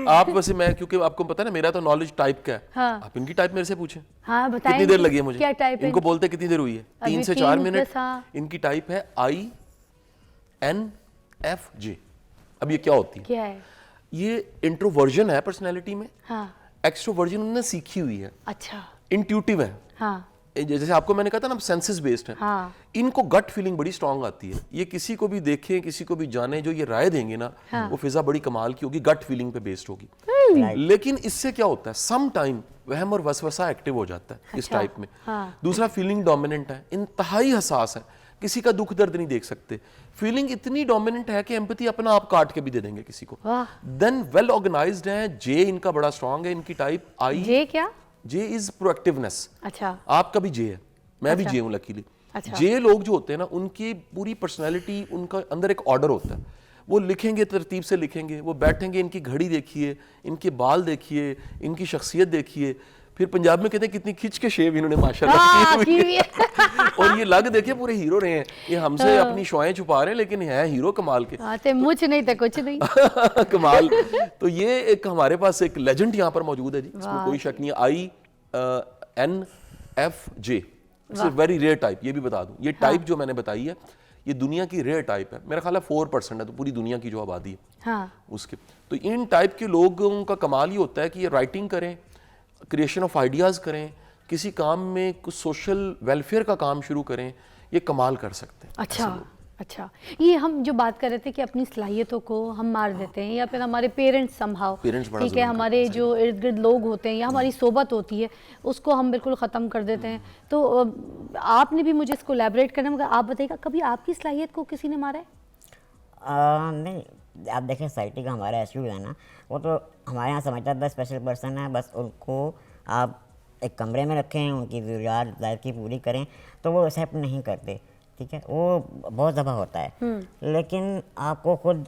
आप वैसे, मैं क्योंकि आपको पता है ना मेरा तो नॉलेज टाइप का है, हाँ, आप इनकी टाइप मेरे से पूछें। हाँ, बताएं कितनी देर लगी है मुझे? क्या टाइप है इनको बोलते कितनी देर हुई है? 3 से 4 मिनट। इनकी टाइप है INFJ। अब ये क्या होती है? क्या है? ये इंट्रोवर्जन है पर्सनैलिटी में, हाँ, एक्सट्रोवर्जन उन्होंने सीखी हुई है, अच्छा, इंट्यूटिव है, हाँ, जैसे आपको मैंने कहा था ना सेंसेस बेस्ड है, हाँ, इनको गट फीलिंग बड़ी स्ट्रांग आती है। ये किसी को भी देखें, किसी को भी जाने, जो ये राय देंगे ना, हाँ, वो फिजा बड़ी कमाल की होगी, गट फीलिंग पे बेस्ड होगी। लेकिन इससे क्या होता है, सम टाइम वहम और वसवसा एक्टिव हो जाता है, अच्छा, इस टाइप में। हाँ, दूसरा फीलिंग डोमिनेंट है, इंतहाई हसास है, किसी का दुख दर्द नहीं देख सकते। फीलिंग इतनी डोमिनेंट है कि एम्पैथी अपना आप काट के भी दे देंगे किसी को। देन वेल ऑर्गेनाइज्ड है। जे इनका बड़ा स्ट्रांग है, इनकी टाइप आई। जे क्या? J is proactiveness. अच्छा, आपका भी जे है, मैं भी जे हूं लकीली। अच्छा, जे लोग जो होते हैं ना, उनकी पूरी पर्सनैलिटी, उनका अंदर एक ऑर्डर होता है, वो लिखेंगे, तरतीब से लिखेंगे, वो बैठेंगे, इनकी घड़ी देखिए, इनके बाल देखिए, इनकी शख्सियत देखिए, फिर पंजाब में कहते हैं कितनी खिंच के शेव इन्होंने माशाल्लाह की हुई है। और ये लग देखिए पूरे हीरो रहे हैं, ये हमसे अपनी शुआएं छुपा रहे हैं, लेकिन है हीरो कमाल के। मुझ नहीं था कुछ नहीं कमाल। तो ये एक हमारे पास एक लेजेंड यहाँ पर मौजूद है जी, इसमें कोई शक नहीं है। INFJ, वेरी रेयर टाइप, ये भी बता दूं, ये टाइप जो मैंने बताई है, ये दुनिया की रेयर टाइप है। मेरा ख्याल है 4% है, तो पूरी दुनिया की जो आबादी है, हाँ, उसके। तो इन टाइप के लोगों का कमाल ही होता है कि ये राइटिंग करें, क्रिएशन ऑफ आइडियाज़ करें, किसी काम में कुछ सोशल वेलफेयर का काम शुरू करें, ये कमाल कर सकते हैं। अच्छा, अच्छा, ये हम जो बात कर रहे थे कि अपनी सलाहियतों को हम मार देते हैं या फिर हमारे पेरेंट्स संभाव, ठीक है, हमारे जो इर्द गिर्द लोग होते हैं या हमारी सोबत होती है उसको हम बिल्कुल ख़त्म कर देते हैं। तो आपने भी मुझे इसको एलैबोरेट करना, मगर आप बताइएगा कभी आपकी सलाहियत को किसी ने मारा है? नहीं, आप देखें सोसाइटी का हमारा इश्यूज़ है ना, वो तो हमारे यहाँ समझता है स्पेशल पर्सन है, बस उनको आप एक कमरे में रखें, उनकी ज़रूरियात लाइफ की पूरी करें, तो वो एक्सेप्ट नहीं करते, ठीक है, वो बहुत दफ़ा होता है। लेकिन आपको खुद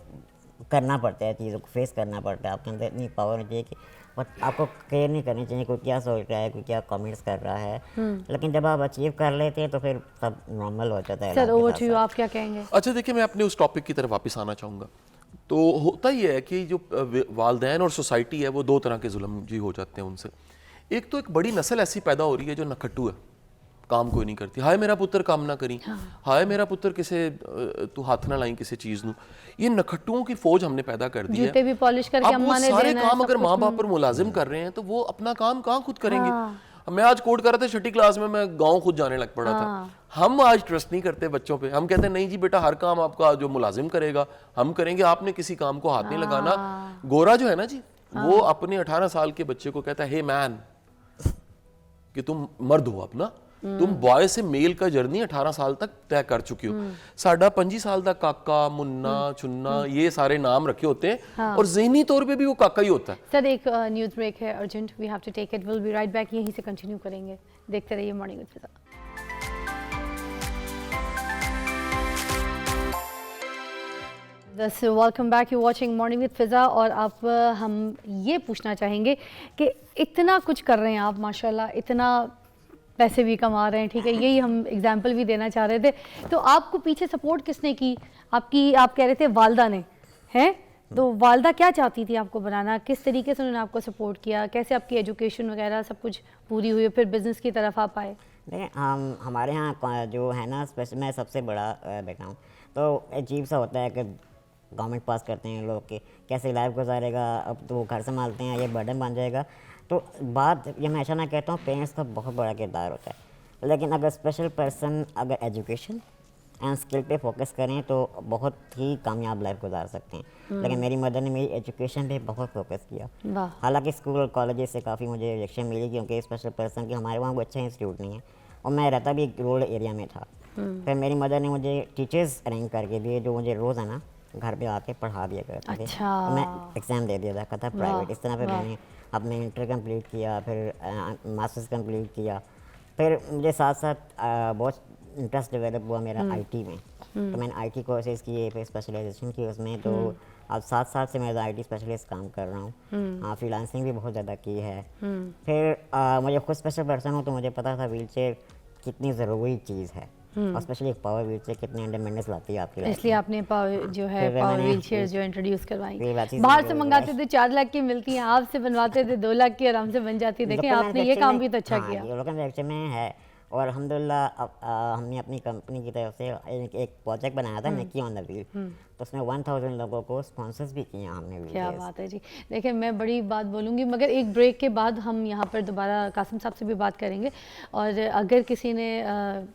करना पड़ता है, चीज़ों को फेस करना पड़ता है, आपके अंदर इतनी पावर होनी चाहिए कि आपको केयर नहीं करनी चाहिए कोई क्या सोच रहा है, कोई क्या कमेंट्स कर रहा है। लेकिन जब आप अचीव कर लेते हैं तो फिर सब नॉर्मल हो जाता है। सर ओवर टू यू, आप क्या कहेंगे? अच्छा देखिए, मैं अपने उस टॉपिक की तरफ वापस आना चाहूँगा। तो होता ही है कि जो वालदैन और सोसाइटी है वो दो तरह के जुल्म जी हो जाते हैं उनसे। एक तो एक बड़ी नस्ल ऐसी पैदा हो रही है जो नखट्टू है, काम कोई नहीं करती, हाय मेरा पुत्र काम ना करी, हाय मेरा पुत्र किसे तू हाथ ना लाई किसी चीज नू। ये नखट्टुओं की फौज हमने पैदा कर दी है। जूते भी पॉलिश करके अब वो अम्मा ने सारे देना है, काम सब अगर कुछ। माँ बाप पर मुलाजिम कर रहे हैं तो वो अपना काम कहाँ खुद करेंगे। मैं आज कोड कर रहा था, छठी क्लास में मैं गाँव खुद जाने लग पड़ा था। हम आज ट्रस्ट नहीं करते बच्चों पे, हम कहते हैं नहीं जी बेटा हर काम आपका जो मुलाजिम करेगा हम करेंगे, आपने किसी काम को हाथ नहीं लगाना। गोरा जो है ना जी, वो अपने 18 साल के बच्चे को कहता है हे मैन, कि तुम मर्द हो अपना, तुम बॉय से मेल का जर्नी 18 साल तक तय कर चुकी हो। साढ़ा 25 साल तक काका, मुन्ना, चुन्ना ये सारे नाम रखे होते हैं और ज़हनी तौर पे भी वो काका ही होता है। सर एक न्यूज़ ब्रेक है urgent, we have to take it, will be right back, यहीं से कंटिन्यू करेंगे। देखते रहिए morning with Fiza. Welcome back, you watching morning with Fiza. और अब हम ये पूछना चाहेंगे कि इतना कुछ कर रहे हैं आप माशाल्लाह, इतना पैसे भी कमा रहे हैं, ठीक है, यही हम एग्जाम्पल भी देना चाह रहे थे। तो आपको पीछे सपोर्ट किसने की? आप कह रहे थे वालदा ने, हैं? तो वालदा क्या चाहती थी आपको बनाना, किस तरीके से उन्होंने आपको सपोर्ट किया, कैसे आपकी एजुकेशन वगैरह सब कुछ पूरी हुई, फिर बिजनेस की तरफ आप आए? नहीं, हमारे यहाँ जो है ना, स्पेशल मैं सबसे बड़ा बेटा हूँ, तो अजीब सा होता है कि गवर्नमेंट पास करते हैं लोग के कैसे लाइफ गुजारेगा, अब तो वो घर संभालते हैं, ये बर्डन बन जाएगा। तो बात ये मैं ऐसा ना कहता हूँ, पेरेंट्स का बहुत बड़ा किरदार होता है, लेकिन अगर स्पेशल पर्सन अगर एजुकेशन एंड स्किल पे फोकस करें तो बहुत ही कामयाब लाइफ गुजार सकते हैं। लेकिन मेरी मदर ने मेरी एजुकेशन पे बहुत फोकस किया। हालांकि स्कूल और कॉलेजेस से काफ़ी मुझे रिजेक्शन मिली क्योंकि स्पेशल पर्सन की हमारे वहाँ कोई अच्छा इंस्टीट्यूट नहीं है और मैं रहता भी एक रूरल एरिया में था। फिर मेरी मदर ने मुझे टीचर्स अरेंज करके दिए जो मुझे रोज़ है ना घर पे आके पढ़ा दिया करते थे। अच्छा। मैं एग्ज़ाम दे दिया था प्राइवेट। इस तरह फिर मैंने अपने इंटर कंप्लीट किया, फिर मास्टर्स कंप्लीट किया। फिर मुझे साथ साथ बहुत इंटरेस्ट डेवलप हुआ मेरा आईटी में, तो मैंने आईटी कोर्सेज किए, फिर स्पेशलाइजेशन की उसमें। तो अब 7 साल से मैं आईटी स्पेशलिस्ट काम कर रहा हूँ। फ्रीलांसिंग भी बहुत ज़्यादा की है। फिर मुझे खुद स्पेशल पर्सन हूँ तो मुझे पता था व्हीलचेयर कितनी ज़रूरी चीज़ है और स्पेशली एक पावर व्हीलचेयर कितनी इंडिपेंडेंस लाती है आपकी लाइफ। इसलिए आपने पावर जो है पावर व्हीलचेयर जो इंट्रोड्यूस करवाई। बाहर से मंगाते थे 4 लाख की मिलती हैं, आपसे बनवाते थे 2 लाख की आराम से बन जाती है। देखें आपने ये काम भी तो अच्छा किया। लोकल मैन्युफैक्चरिंग में है और अल्हम्दुलिल्लाह हमने अपनी कंपनी की तरफ से एक प्रोजेक्ट बनाया था निकी ऑन द व्हील, तो उसमें 1000 लोगों को स्पॉन्सर्स भी किए हमने। क्या बात है जी। देखिए मैं बड़ी बात बोलूँगी मगर एक ब्रेक के बाद हम यहाँ पर दोबारा कासिम साहब से भी बात करेंगे और अगर किसी ने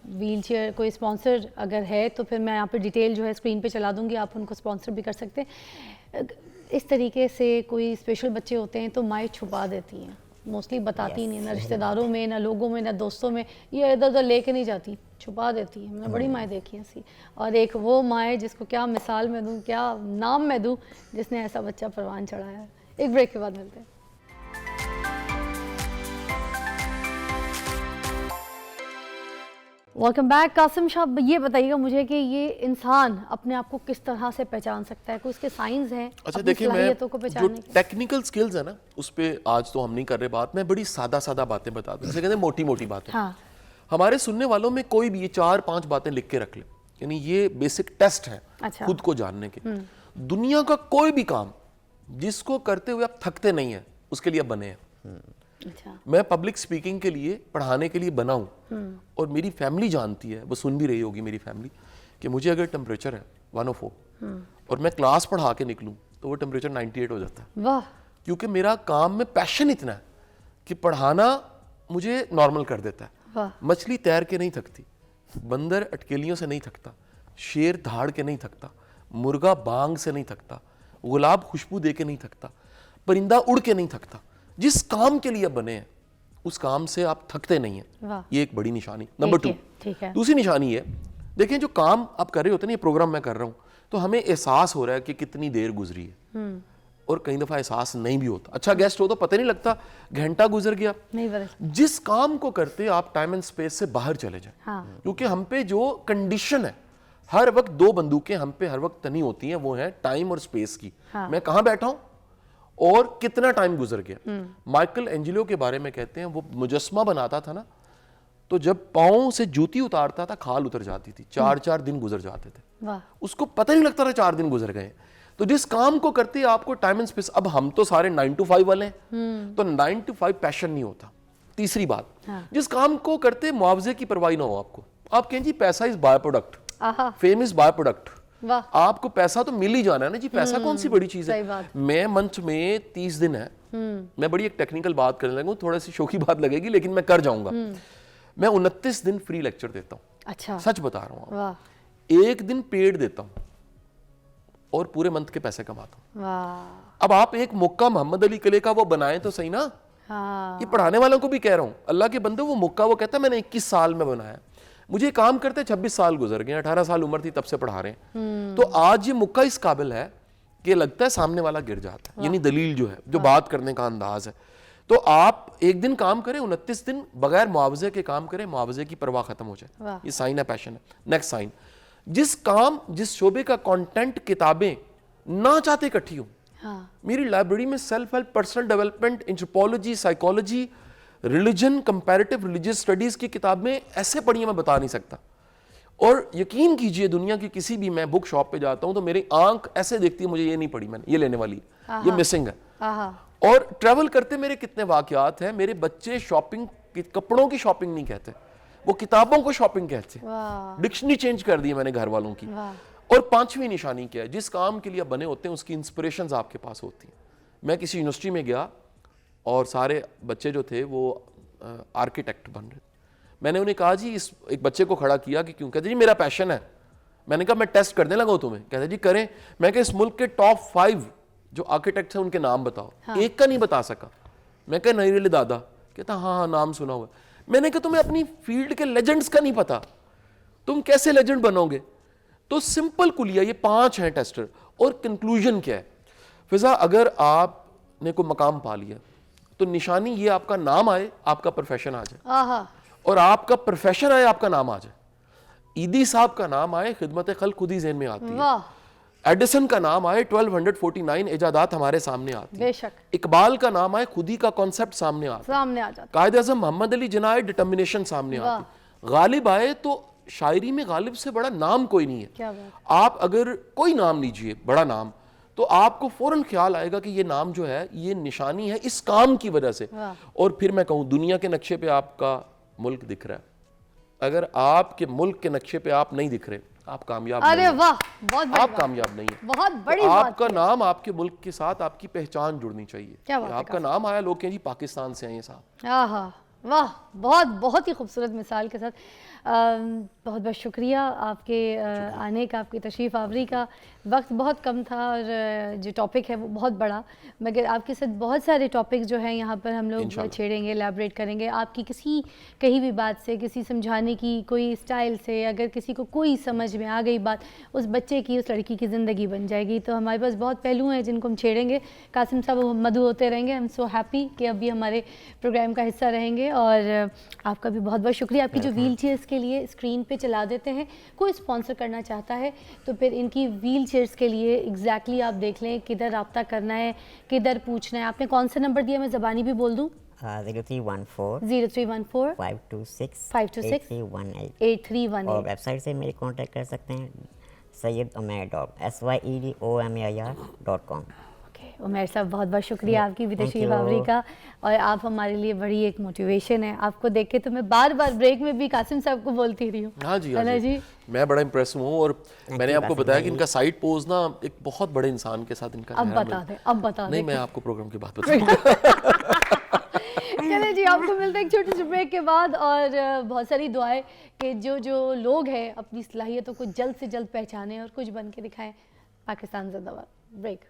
व्हील चेयर कोई स्पॉन्सर अगर है तो फिर मैं यहाँ पर डिटेल जो है स्क्रीन पर चला दूँगी, आप उनको स्पॉन्सर भी कर सकते हैं। इस तरीके से कोई स्पेशल बच्चे होते हैं तो माएँ छुपा देती हैं, मोस्टली बताती नहीं, ना रिश्तेदारों में, ना लोगों में, ना दोस्तों में, ये इधर उधर लेके नहीं जाती, छुपा देती है। मैंने बड़ी माएँ देखी हैं ऐसी। और एक वो माएँ जिसको क्या मिसाल मैं दूँ, क्या नाम मैं दूँ, जिसने ऐसा बच्चा परवान चढ़ाया है। एक ब्रेक के बाद मिलते हैं। Welcome back. कासिम साहब ये बताइएगा मुझे कि ये इंसान अपने आप को किस तरह से पहचान सकता है, कोई उसके साइंस हैं? अच्छा देखिए, मैं जो टेक्निकल स्किल्स है ना उस पर आज तो हम नहीं कर रहे बात, मैं बड़ी सादा बातें बता दूं, जैसे कहते हैं मोटी मोटी बातें। हाँ। हमारे सुनने वालों में कोई भी ये 4-5 बातें लिख के रख ले, यानी ये बेसिक टेस्ट है। अच्छा। खुद को जानने के। दुनिया का कोई भी काम जिसको करते हुए आप थकते नहीं है उसके लिए बने हैं। अच्छा। मैं पब्लिक स्पीकिंग के लिए, पढ़ाने के लिए बना हूँ और मेरी फैमिली जानती है, वो सुन भी रही होगी मेरी फैमिली, कि मुझे अगर टेम्परेचर है 104 और मैं क्लास पढ़ा के निकलूँ तो वो टेम्परेचर 98 हो जाता है। वाह। क्योंकि मेरा काम में पैशन इतना है कि पढ़ाना मुझे नॉर्मल कर देता है। वाह। मछली तैर के नहीं थकती, बंदर अटकेलियों से नहीं थकता, शेर धाड़ के नहीं थकता, मुर्गा बांग से नहीं थकता, गुलाब खुशबू दे के नहीं थकता, परिंदा उड़ के नहीं थकता। जिस काम के लिए बने हैं उस काम से आप थकते नहीं हैं, ये एक बड़ी निशानी। नंबर 2, ठीक है। दूसरी निशानी है, देखें जो काम आप कर रहे होते हैं, ये प्रोग्राम मैं कर रहा हूं, तो हमें एहसास हो रहा है कि कितनी देर गुजरी है, और कई दफा एहसास नहीं भी होता। अच्छा गेस्ट हो तो पता नहीं लगता घंटा गुजर गया। नहीं पता। जिस काम को करते आप टाइम एंड स्पेस से बाहर चले जाएं, क्योंकि हम पे जो कंडीशन है, हर वक्त 2 बंदूकें हम पे हर वक्त तनी होती हैं, वो है टाइम और स्पेस की। मैं कहां बैठा हूं और कितना टाइम गुजर गया। माइकल एंजेलो के बारे में कहते हैं, वो मुजस्मा बनाता था ना, तो जब पांव से जूती उतारता था खाल उतर जाती थी, 4-4 दिन गुजर जाते थे, उसको पता नहीं लगता था 4 दिन गुजर गए। तो जिस काम को करते आपको टाइम एंड स्पेस, अब हम तो सारे 9 to 5 वाले हैं, तो 9 to 5 पैशन नहीं होता। तीसरी बात, जिस काम को करते मुआवजे की परवाह ना हो आपको, आप कहें जी पैसा is by product, fame is by product, आपको पैसा तो मिल ही जाना है ना जी, पैसा कौन सी बड़ी चीज है। मैं मंच में 30 दिन है, मैं बड़ी एक टेक्निकल बात करने लगूं, थोड़ी सी शौकी बात लगेगी लेकिन मैं कर जाऊंगा। मैं 29 दिन फ्री लेक्चर देता हूं। अच्छा, सच बता रहा हूं, 1 दिन पेड देता हूं और पूरे मंथ के पैसे कमाता हूं। अब आप एक मुक्का मोहम्मद अली किले का वो बनाए तो सही ना। ये पढ़ाने वालों को भी कह रहा हूं, अल्लाह के बंदे, वो मुक्का वो कहता है मैंने 21 साल में बनाया, मुझे काम करते 26 साल गुजर गए, 18 साल उम्र थी तब से पढ़ा रहे हैं। तो आज ये मुक्का इस काबिल है कि लगता है सामने वाला गिर जाता है, यानी दलील जो है, जो बात करने का अंदाज है। तो आप 1 दिन काम करें, 29 दिन बगैर मुआवजे के काम करें, मुआवजे की परवाह खत्म हो जाए, ये साइन है पैशन है। नेक्स्ट साइन, जिस शोबे का कंटेंट किताबें ना चाहते इकट्ठी हो। मेरी लाइब्रेरी में self help, personal development, anthropology, psychology, religion, comparative religious studies की किताबें ऐसे पढ़ी मैं बता नहीं सकता। और यकीन कीजिए दुनिया की किसी भी, मैं बुक शॉप पे जाता हूं तो मेरी आंख ऐसे देखती है, मुझे ये नहीं पढ़ी मैंने, ये लेने वाली, ये मिसिंग है। और ट्रैवल करते मेरे कितने वाकयात हैं, मेरे बच्चे शॉपिंग, कपड़ों की शॉपिंग नहीं कहते, वो किताबों को शॉपिंग कहते हैं। डिक्शनरी चेंज कर दी मैंने घर वालों की। और 5वीं निशानी क्या है, जिस काम के लिए बने होते हैं उसकी इंस्पिरेशंस आपके पास होती हैं। मैं किसी यूनिवर्सिटी में गया और सारे बच्चे जो थे वो आर्किटेक्ट बन रहे, मैंने उन्हें कहा जी, इस एक बच्चे को खड़ा किया कि क्यों, कहते जी मेरा पैशन है। मैंने कहा मैं टेस्ट करने लगा तुम्हें, कहते जी करें। मैं कहा इस मुल्क के टॉप 5 जो आर्किटेक्ट हैं उनके नाम बताओ। एक का नहीं बता सका। मैं कहा नहीं रियली दादा, कहता हाँ नाम सुना हुआ। मैंने कहा तुम्हें अपनी फील्ड के लेजेंड्स का नहीं पता, तुम कैसे लेजेंड बनोगे। तो सिंपल कुलिया ये 5 हैं टेस्टर। और कंक्लूजन क्या है फिजा, अगर आपने कोई मकाम पा लिया तो निशानी ये आपका नाम आए, आपका प्रोफेशन आ जाए, और आपका प्रोफेशन आए, आपका नाम आ जाए। ईदी साहब का नाम आए, खिदमत खल्क खुद ही ज़हन में आती है। एडिसन का नाम आए, 1249 इजादात हमारे सामने आती है। बेशक। इकबाल का नाम आए, खुद ही का कॉन्सेप्ट सामने आ जाता। कायद आज़म मोहम्मद अली जिन्ना आए, डिटर्मिनेशन सामने आती। गालिब आए तो शायरी में गालिब से बड़ा नाम कोई नहीं है। क्या बात? आप अगर कोई नाम लीजिए बड़ा नाम, तो आपको फौरन ख्याल आएगा कि ये नाम जो है ये निशानी है इस काम की वजह से। और फिर मैं कहूँ दुनिया के नक्शे पे आपका मुल्क दिख रहा है, अगर आपके मुल्क के नक्शे पे आप नहीं दिख रहे, आप कामयाब नहीं। अरे वाह, बहुत बड़ी आप कामयाब नहीं है। बहुत बड़ी तो बात आपका नाम आपके मुल्क के साथ आपकी पहचान जुड़नी चाहिए। क्या बात है, आपका नाम आया, लोग कहें जी पाकिस्तान से हैं ये साहब। आहा, वाह, बहुत बहुत ही खूबसूरत मिसाल के साथ। बहुत बहुत शुक्रिया आपके आने का, आपकी तशरीफ़ आवरी का। वक्त बहुत कम था और जो टॉपिक है वो बहुत बड़ा, मगर आपके साथ बहुत सारे टॉपिक जो हैं यहाँ पर हम लोग छेड़ेंगे, एलैबोरेट करेंगे। आपकी किसी कहीं भी बात से, किसी समझाने की कोई स्टाइल से, अगर किसी को कोई समझ में आ गई बात, उस बच्चे की, उस लड़की की ज़िंदगी बन जाएगी। तो हमारे पास बहुत पहलू हैं जिनको हम छेड़ेंगे। कासिम साहब मधु होते रहेंगे। आई एम सो हैप्पी कि अभी हमारे प्रोग्राम का हिस्सा रहेंगे। और आपका भी बहुत बहुत शुक्रिया। आपकी जो व्हील चेयर्स के लिए स्क्रीन पे चला देते हैं, कोई स्पॉन्सर करना चाहता है तो फिर इनकी व्हील चेयर्स के लिए एग्जैक्टली आप देख लें किधर रब्ता करना है, किधर पूछना है। आपने कौन सा नंबर दिया, मैं ज़बानी भी बोल दूँ? 0314 526 8318 और वेबसाइट से मेरी कांटेक्ट कर सकते हैं SYEDOMAIR.com। उमैर साहब बहुत बहुत शुक्रिया आपकी भी तशरीफ़ आवरी का। और आप हमारे लिए बड़ी एक मोटिवेशन है। आपको देख के तो मैं बार बार ब्रेक में भी कासिम साहब को बोलती रही हूँ। हाँ जी, हाँ जी, मैं बड़ा इम्प्रेस हूँ। और मैंने आपको बताया कि इनका साइड पोज ना एक बहुत बड़े इंसान के साथ इनका अब बता दें। नहीं, मैं आपको प्रोग्राम की बात बताऊंगा। चले जी, आपको मिलते हैं एक छोटे से ब्रेक के बाद, और बहुत सारी दुआएं कि जो जो लोग हैं अपनी सलाहियतों को जल्द से जल्द पहचानें और कुछ बन के दिखाएं। पाकिस्तान जिंदाबाद। Break.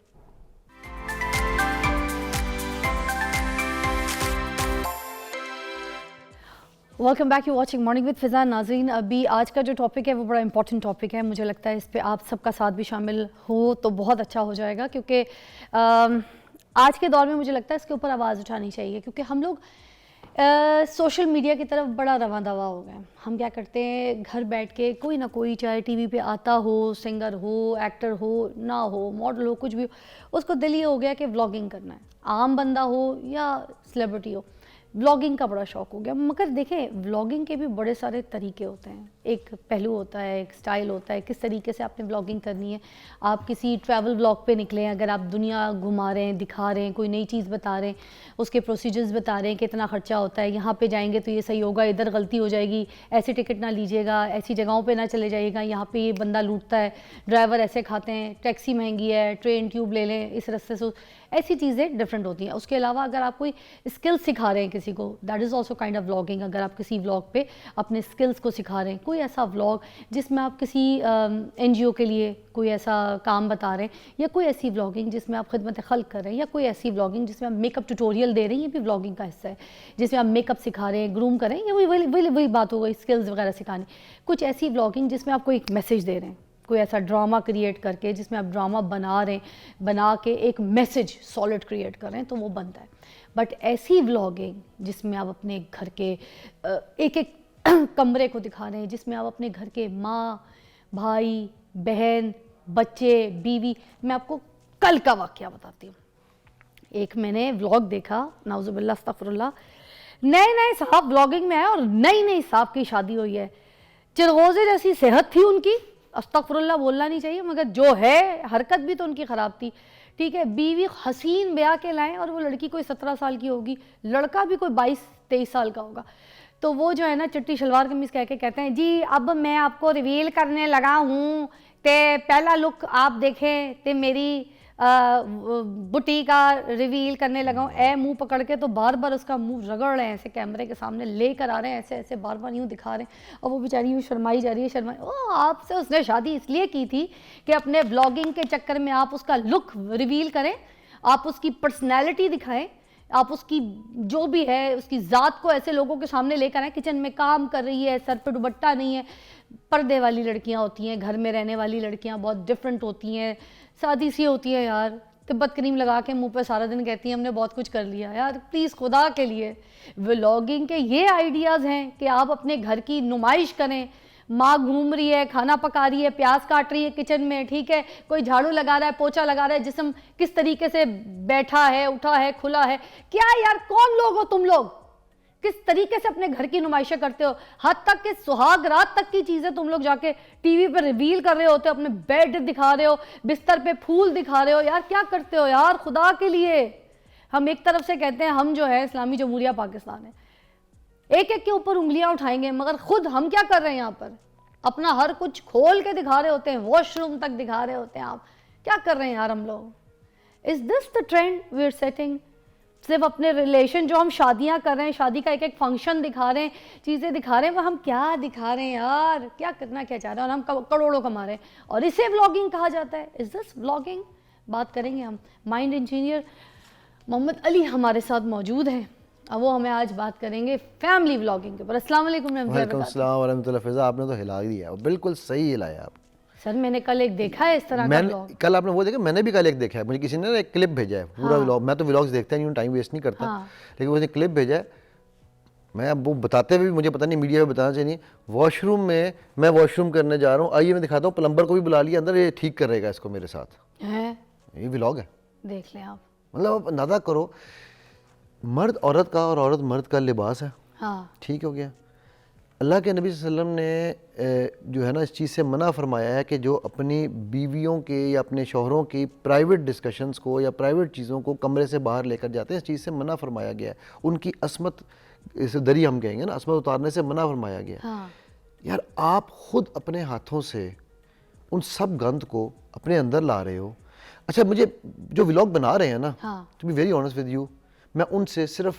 Welcome back, you watching morning with Fiza. नाज़रीन, अभी आज का जो टॉपिक है वो बड़ा इंपॉर्टेंट टॉपिक है। मुझे लगता है इस पे आप सबका साथ भी शामिल हो तो बहुत अच्छा हो जाएगा, क्योंकि आज के दौर में मुझे लगता है इसके ऊपर आवाज़ उठानी चाहिए, क्योंकि हम लोग सोशल मीडिया की तरफ बड़ा रवां दवा हो गए। हम क्या करते हैं, घर बैठ के कोई ना कोई, चाहे टीवी पे आता हो, सिंगर हो, एक्टर हो, ना हो, मॉडल हो, कुछ भी हो, उसको दिल ये हो गया कि व्लॉगिंग करना है। आम बंदा हो या सेलिब्रिटी हो, व्लॉगिंग का बड़ा शौक हो गया। मगर देखें, व्लॉगिंग के भी बड़े सारे तरीके होते हैं। एक पहलू होता है, एक स्टाइल होता है, किस तरीके से आपने व्लॉगिंग करनी है। आप किसी ट्रैवल व्लॉग पे निकले हैं, अगर आप दुनिया घुमा रहे हैं, दिखा रहे हैं, कोई नई चीज़ बता रहे हैं, उसके प्रोसीजर्स बता रहे हैं, कितना खर्चा होता है, यहाँ पे जाएंगे तो ये सही होगा, इधर गलती हो जाएगी, ऐसी टिकट ना लीजिएगा, ऐसी जगहों पे ना चले जाइएगा, यहाँ पे ये बंदा लूटता है, ड्राइवर ऐसे खाते हैं, टैक्सी महंगी है, ट्रेन ट्यूब ले लें इस रास्ते से, ऐसी चीज़ें डिफरेंट होती हैं। उसके अलावा अगर आप कोई स्किल्स सिखा रहे हैं किसी को, that is also kind of vlogging. अगर आप किसी व्लॉग पे अपने स्किल्स को सिखा रहे हैं, कोई ऐसा व्लॉग जिसमें आप किसी NGO के लिए कोई ऐसा काम बता रहे हैं, या कोई ऐसी व्लॉगिंग जिसमें आप खिदमत खल्क कर रहे हैं, या कोई ऐसी व्लॉगिंग जिसमें आप मेकअप ट्यूटोरियल दे रहे हैं, ये भी व्लॉगिंग का हिस्सा है, जिसमें आप मेकअप सिखा रहे हैं, ग्रूम कर रहे हैं, या वही बात हो गई स्किल्स वगैरह सिखाने। कुछ ऐसी व्लॉगिंग जिसमें आप कोई एक मैसेज दे रहे हैं, कोई ऐसा ड्रामा क्रिएट करके जिसमें आप ड्रामा बना रहे हैं, बना के एक मैसेज सॉलिड क्रिएट कर रहे हैं, तो वो बनता है। बट ऐसी व्लॉगिंग जिसमें आप अपने घर के एक एक कमरे को दिखा रहे हैं, जिसमें आप अपने घर के माँ, भाई, बहन, बच्चे, बीवी। मैं आपको कल का वाक़या बताती हूँ। एक मैंने व्लॉग देखा, नाउज़ुबिल्लाह अस्तग़फिरुल्लाह, नए साहब व्लॉगिंग में आए और नई साहब की शादी हुई है, चिरगोज़े जैसी सेहत थी उनकी, अस्तग़फिरुल्लाह बोलना नहीं चाहिए, मगर जो है हरकत भी तो उनकी ख़राब थी। ठीक है, बीवी हसीन ब्याह के लाएँ और वो लड़की कोई 17 साल की होगी, लड़का भी कोई 22-23 साल का होगा। तो वो जो है ना, चिट्टी शलवार कमीज़ कह के कहते हैं, जी अब मैं आपको रिवील करने लगा हूँ, ते पहला लुक आप देखें, ते मेरी बुटी का रिवील करने लगा हूँ। मुंह पकड़ के तो बार बार उसका मुंह रगड़ रहे हैं, ऐसे कैमरे के सामने लेकर आ रहे हैं, ऐसे बार बार यूँ दिखा रहे हैं, और वो बेचारी यूँ शर्माई जा रही है। ओ, आपसे उसने शादी इसलिए की थी कि अपने ब्लॉगिंग के चक्कर में आप उसका लुक रिवील करें, आप उसकी पर्सनैलिटी दिखाएं, आप उसकी जो भी है उसकी ज़ात को ऐसे लोगों के सामने लेकर आए, किचन में काम कर रही है, सर पे दुपट्टा नहीं है। पर्दे वाली लड़कियां होती हैं, घर में रहने वाली लड़कियां बहुत डिफरेंट होती हैं, सादी सी होती है यार, तिब्बत क्रीम लगा के मुंह पे सारा दिन कहती हैं हमने बहुत कुछ कर लिया। यार प्लीज़ खुदा के लिए, व्लॉगिंग के ये आइडियाज़ हैं कि आप अपने घर की नुमाइश करें। माँ घूम रही है, खाना पका रही है, प्याज काट रही है किचन में, ठीक है, कोई झाड़ू लगा रहा है, पोछा लगा रहा है, जिस्म किस तरीके से बैठा है, उठा है, खुला है, क्या यार कौन लोग हो तुम लोग, किस तरीके से अपने घर की नुमाइशें करते हो। हद तक कि सुहाग रात तक की चीज़ें तुम लोग जाके टीवी पर रिवील कर रहे होते हो, अपने बेड दिखा रहे हो, बिस्तर पे फूल दिखा रहे हो। यार क्या करते हो यार, खुदा के लिए। हम एक तरफ से कहते हैं हम जो है इस्लामी जमहूरिया पाकिस्तान है, एक एक के ऊपर उंगलियां उठाएंगे, मगर खुद हम क्या कर रहे हैं यहाँ पर, अपना हर कुछ खोल के दिखा रहे होते हैं, वॉशरूम तक दिखा रहे होते हैं। आप क्या कर रहे हैं यार हम लोग? Is this the trend we are setting? सिर्फ अपने रिलेशन, जो हम शादियां कर रहे हैं, शादी का एक एक फंक्शन दिखा रहे हैं, चीज़ें दिखा रहे हैं, वो हम क्या दिखा रहे हैं यार, क्या करना क्या चाह रहे हैं, और हम करोड़ों कमा रहे हैं, और इसे व्लॉगिंग कहा जाता है। Is this vlogging? बात करेंगे हम। माइंड इंजीनियर मोहम्मद अली हमारे साथ मौजूद हैं, अब वो हमें आज बात करेंगे फैमिली व्लॉगिंग के ऊपर। अस्सलाम वालेकुम। वालेकुम अस्सलाम वरहमतुल्लाह। फिज़ा, आपने तो हिला दिया, बिल्कुल सही हिलाया आप। सर मैंने कल एक देखा है इस तरह का व्लॉग। कल आपने वो देखा, मैंने भी कल एक देखा है, मुझे किसी ने एक क्लिप भेजा है पूरा व्लॉग। मैं तो व्लॉग्स देखता नहीं हूँ, टाइम वेस्ट नहीं करता, लेकिन उसने क्लिप भेजा है। मैं अब वो बताते हुए भी मुझे पता नहीं मीडिया में बताना चाहिए। वॉशरूम में मैं वॉशरूम करने जा रहा हूँ, आइए मैं दिखाता हूँ, प्लम्बर को भी बुला लिया अंदर, ये ठीक करेगा इसको मेरे साथ है। ये व्लॉग है, देख लें आप। मतलब आप अंदाजा करो, मर्द औरत का और औरत मर्द का लिबास है, हाँ ठीक हो गया। अल्लाह के नबी सल्लल्लाहु अलैहि वसल्लम ने जो है ना इस चीज़ से मना फरमाया है कि जो अपनी बीवियों के या अपने शौहरों की प्राइवेट डिस्कशंस को या प्राइवेट चीज़ों को कमरे से बाहर लेकर जाते हैं, इस चीज़ से मना फरमाया गया है। उनकी असमत, इसे दरी हम कहेंगे ना, असमत उतारने से मना फरमाया गया। हाँ। यार आप खुद अपने हाथों से उन सब गंद को अपने अंदर ला रहे हो। अच्छा, मुझे जो व्लॉग बना रहे हैं ना, to be very honest with you, मैं उनसे सिर्फ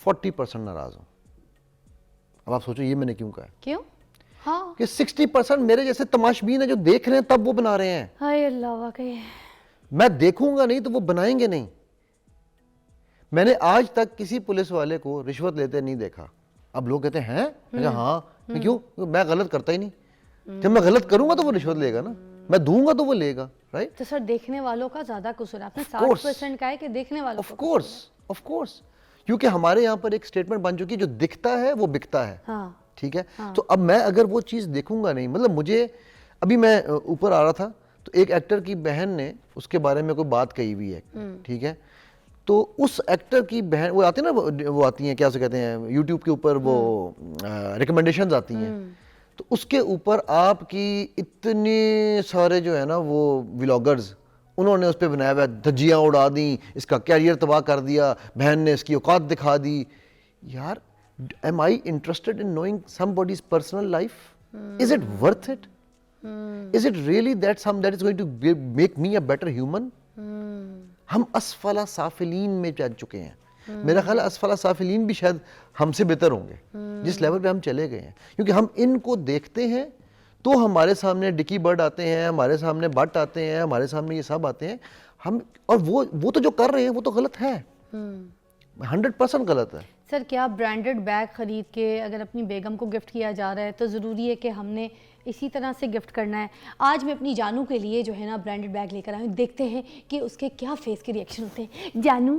40% नाराज हूँ। अब आप सोचो ये मैंने क्यों कहा है? क्यों? हाँ कि 60% मेरे जैसे तमाशबीन है जो देख रहे हैं तब वो बना रहे हैं। हाय अल्लाह, वाकई मैं देखूंगा नहीं तो वो बनाएंगे नहीं। मैंने आज तक किसी पुलिस वाले को रिश्वत लेते नहीं देखा। अब लोग कहते हैं मैं कहा, हाँ मैं क्यों, मैं गलत करता ही नहीं। जब मैं गलत करूंगा तो वो रिश्वत लेगा ना, मैं दूंगा तो वो लेगा, राइट? तो सर देखने वालों का ज्यादा कसूर है। आपने 60% कहा है कि देखने वालों ऑफ का कोर्स, ऑफ कोर्स, क्योंकि हमारे यहाँ पर एक स्टेटमेंट बन चुकी है, जो दिखता है वो बिकता है। हाँ ठीक है, तो अब मैं अगर वो चीज़ देखूंगा नहीं, मतलब मुझे अभी मैं ऊपर आ रहा था तो एक एक्टर की बहन ने उसके बारे में कोई बात कही हुई है, ठीक है, तो उस एक्टर की बहन, वो आती है ना, वो आती हैं क्या से कहते हैं यूट्यूब के ऊपर वो रिकमेंडेशंस आती हैं, तो उसके ऊपर आपकी इतने सारे जो है ना वो व्लॉगर्स, उन्होंने उस पर बनाया हुआ धज्जियाँ उड़ा दी, इसका कैरियर तबाह कर दिया, बहन ने इसकी औकात दिखा दी। यार, am I interested in knowing somebody's personal life? Is it worth it? Is it really that is going to make me a better human? हम असफला साफिलीन में जा चुके हैं। मेरा ख्याल है असफला साफिलीन भी शायद हमसे बेहतर होंगे जिस लेवल पे हम चले गए हैं, क्योंकि हम इनको देखते हैं तो हमारे सामने डिकी बर्ड आते हैं, हमारे सामने बट आते हैं, हमारे सामने ये सब आते हैं, हम, और वो तो जो कर रहे हैं वो तो गलत है, 100% गलत है। सर क्या ब्रांडेड बैग खरीद के अगर अपनी बेगम को गिफ्ट किया जा रहा है तो ज़रूरी है कि हमने इसी तरह से गिफ्ट करना है? आज मैं अपनी जानू के लिए जो है ना ब्रांडेड बैग लेकर आई हूँ, देखते हैं कि उसके क्या फेस के रिएक्शन होते हैं। जानू,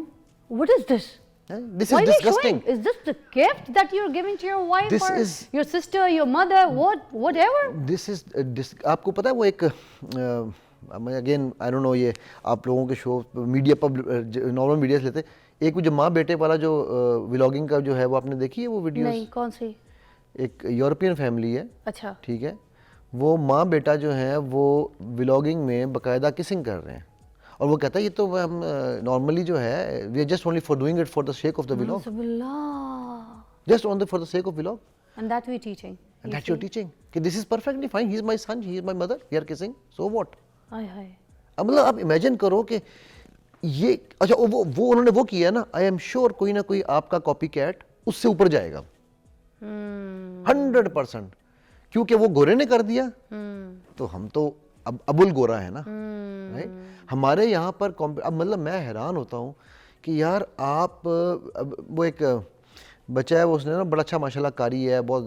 what is this? This is disgusting. Is this the gift that you're giving to your wife This or is, your sister, your mother, whatever? This is आपको पता है वो एक अगेन आई डोंट नो, ये आप लोगों के शो मीडिया नॉर्मल मीडिया से लेते, एक जो माँ बेटे वाला जो व्लॉगिंग का जो है वो आपने देखी है वो वीडियो? नहीं, कौन सी? एक यूरोपियन फैमिली है, अच्छा, ठीक है, वो माँ बेटा जो है वो व्लॉगिंग में बाकायदा किसिंग कर रहे हैं, और वो कहता है ये तो हम नॉर्मली जो है we are just only for doing it for the sake of the vlog, just on the for the sake of vlog, and that we teaching, and that you're teaching कि this is perfectly fine, he is my son, he is my mother, we are kissing, so what? हाय हाय, अब मतलब आप imagine करो कि ये, अच्छा वो उन्होंने वो किया ना, आई एम श्योर कोई ना कोई आपका कॉपी कैट उससे ऊपर जाएगा 100%, क्योंकि वो गोरे ने कर दिया तो हम तो अब अबुल गोरा है ना, राइट? हमारे यहाँ पर अब मतलब मैं हैरान होता हूँ कि यार आप वो एक बच्चा है, वो उसने ना बड़ा अच्छा माशाल्लाह कारी है, बहुत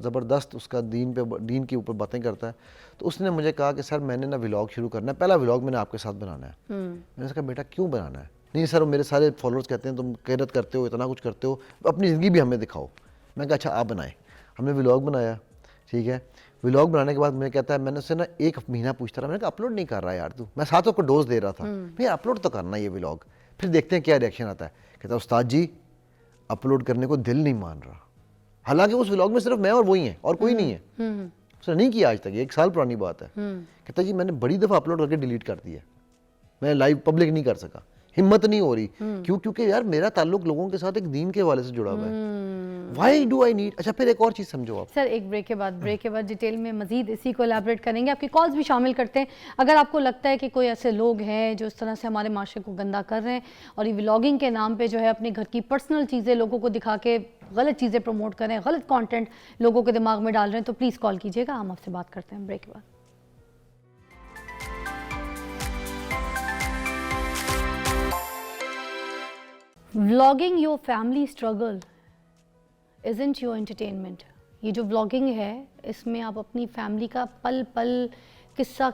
ज़बरदस्त उसका दीन के ऊपर बातें करता है, तो उसने मुझे कहा कि सर मैंने ना व्लॉग शुरू करना है, पहला व्लॉग मैंने आपके साथ बनाना है। मैंने कहा बेटा क्यों बनाना है? नहीं सर मेरे सारे फॉलोअर्स कहते हैं तुम किरत करते हो, इतना कुछ करते हो, अपनी ज़िंदगी भी हमें दिखाओ। मैं कहा अच्छा आप बनाए। हमने व्लॉग बनाया, ठीक है, व्लॉग बनाने के बाद मैं कहता है, मैंने उससे ना 1 महीना पूछता रहा, मैंने कहा अपलोड नहीं कर रहा यार तू, मैं साथ को डोज दे रहा था, भैया अपलोड तो करना ये व्लॉग, फिर देखते हैं क्या रिएक्शन आता है। कहता उस्ताद जी अपलोड करने को दिल नहीं मान रहा, हालांकि उस व्लॉग में सिर्फ मैं और वही है और कोई नहीं है, उसने नहीं किया आज तक, 1 साल पुरानी बात है। कहता जी मैंने बड़ी दफ़ा अपलोड करके डिलीट कर दिया, मैं लाइव पब्लिक नहीं कर सका, हिम्मत नहीं हो रही। क्यों? क्योंकि यार मेरा ताल्लुक लोगों के साथ एक दीन के हवाले से जुड़ा हुआ है। Why do I need? अच्छा फिर एक और चीज़ समझो आप सर, एक ब्रेक के बाद डिटेल में मजीद इसी को एलैबोरेट करेंगे, आपकी कॉल्स भी शामिल करते हैं। अगर आपको लगता है कि कोई ऐसे लोग हैं जो इस तरह से हमारे माशरे को गंदा कर रहे हैं और ये व्लॉगिंग के नाम पे जो है अपने घर की पर्सनल चीज़ें लोगों को दिखा के गलत चीज़ें प्रमोट कर रहे हैं, गलत कंटेंट लोगों के दिमाग में डाल रहे हैं, तो प्लीज़ कॉल कीजिएगा, हम आपसे बात करते हैं ब्रेक के बाद। Vlogging your family struggle isn't your entertainment। ये जो व्लॉगिंग है इसमें आप अपनी फैमिली का पल पल किस्सा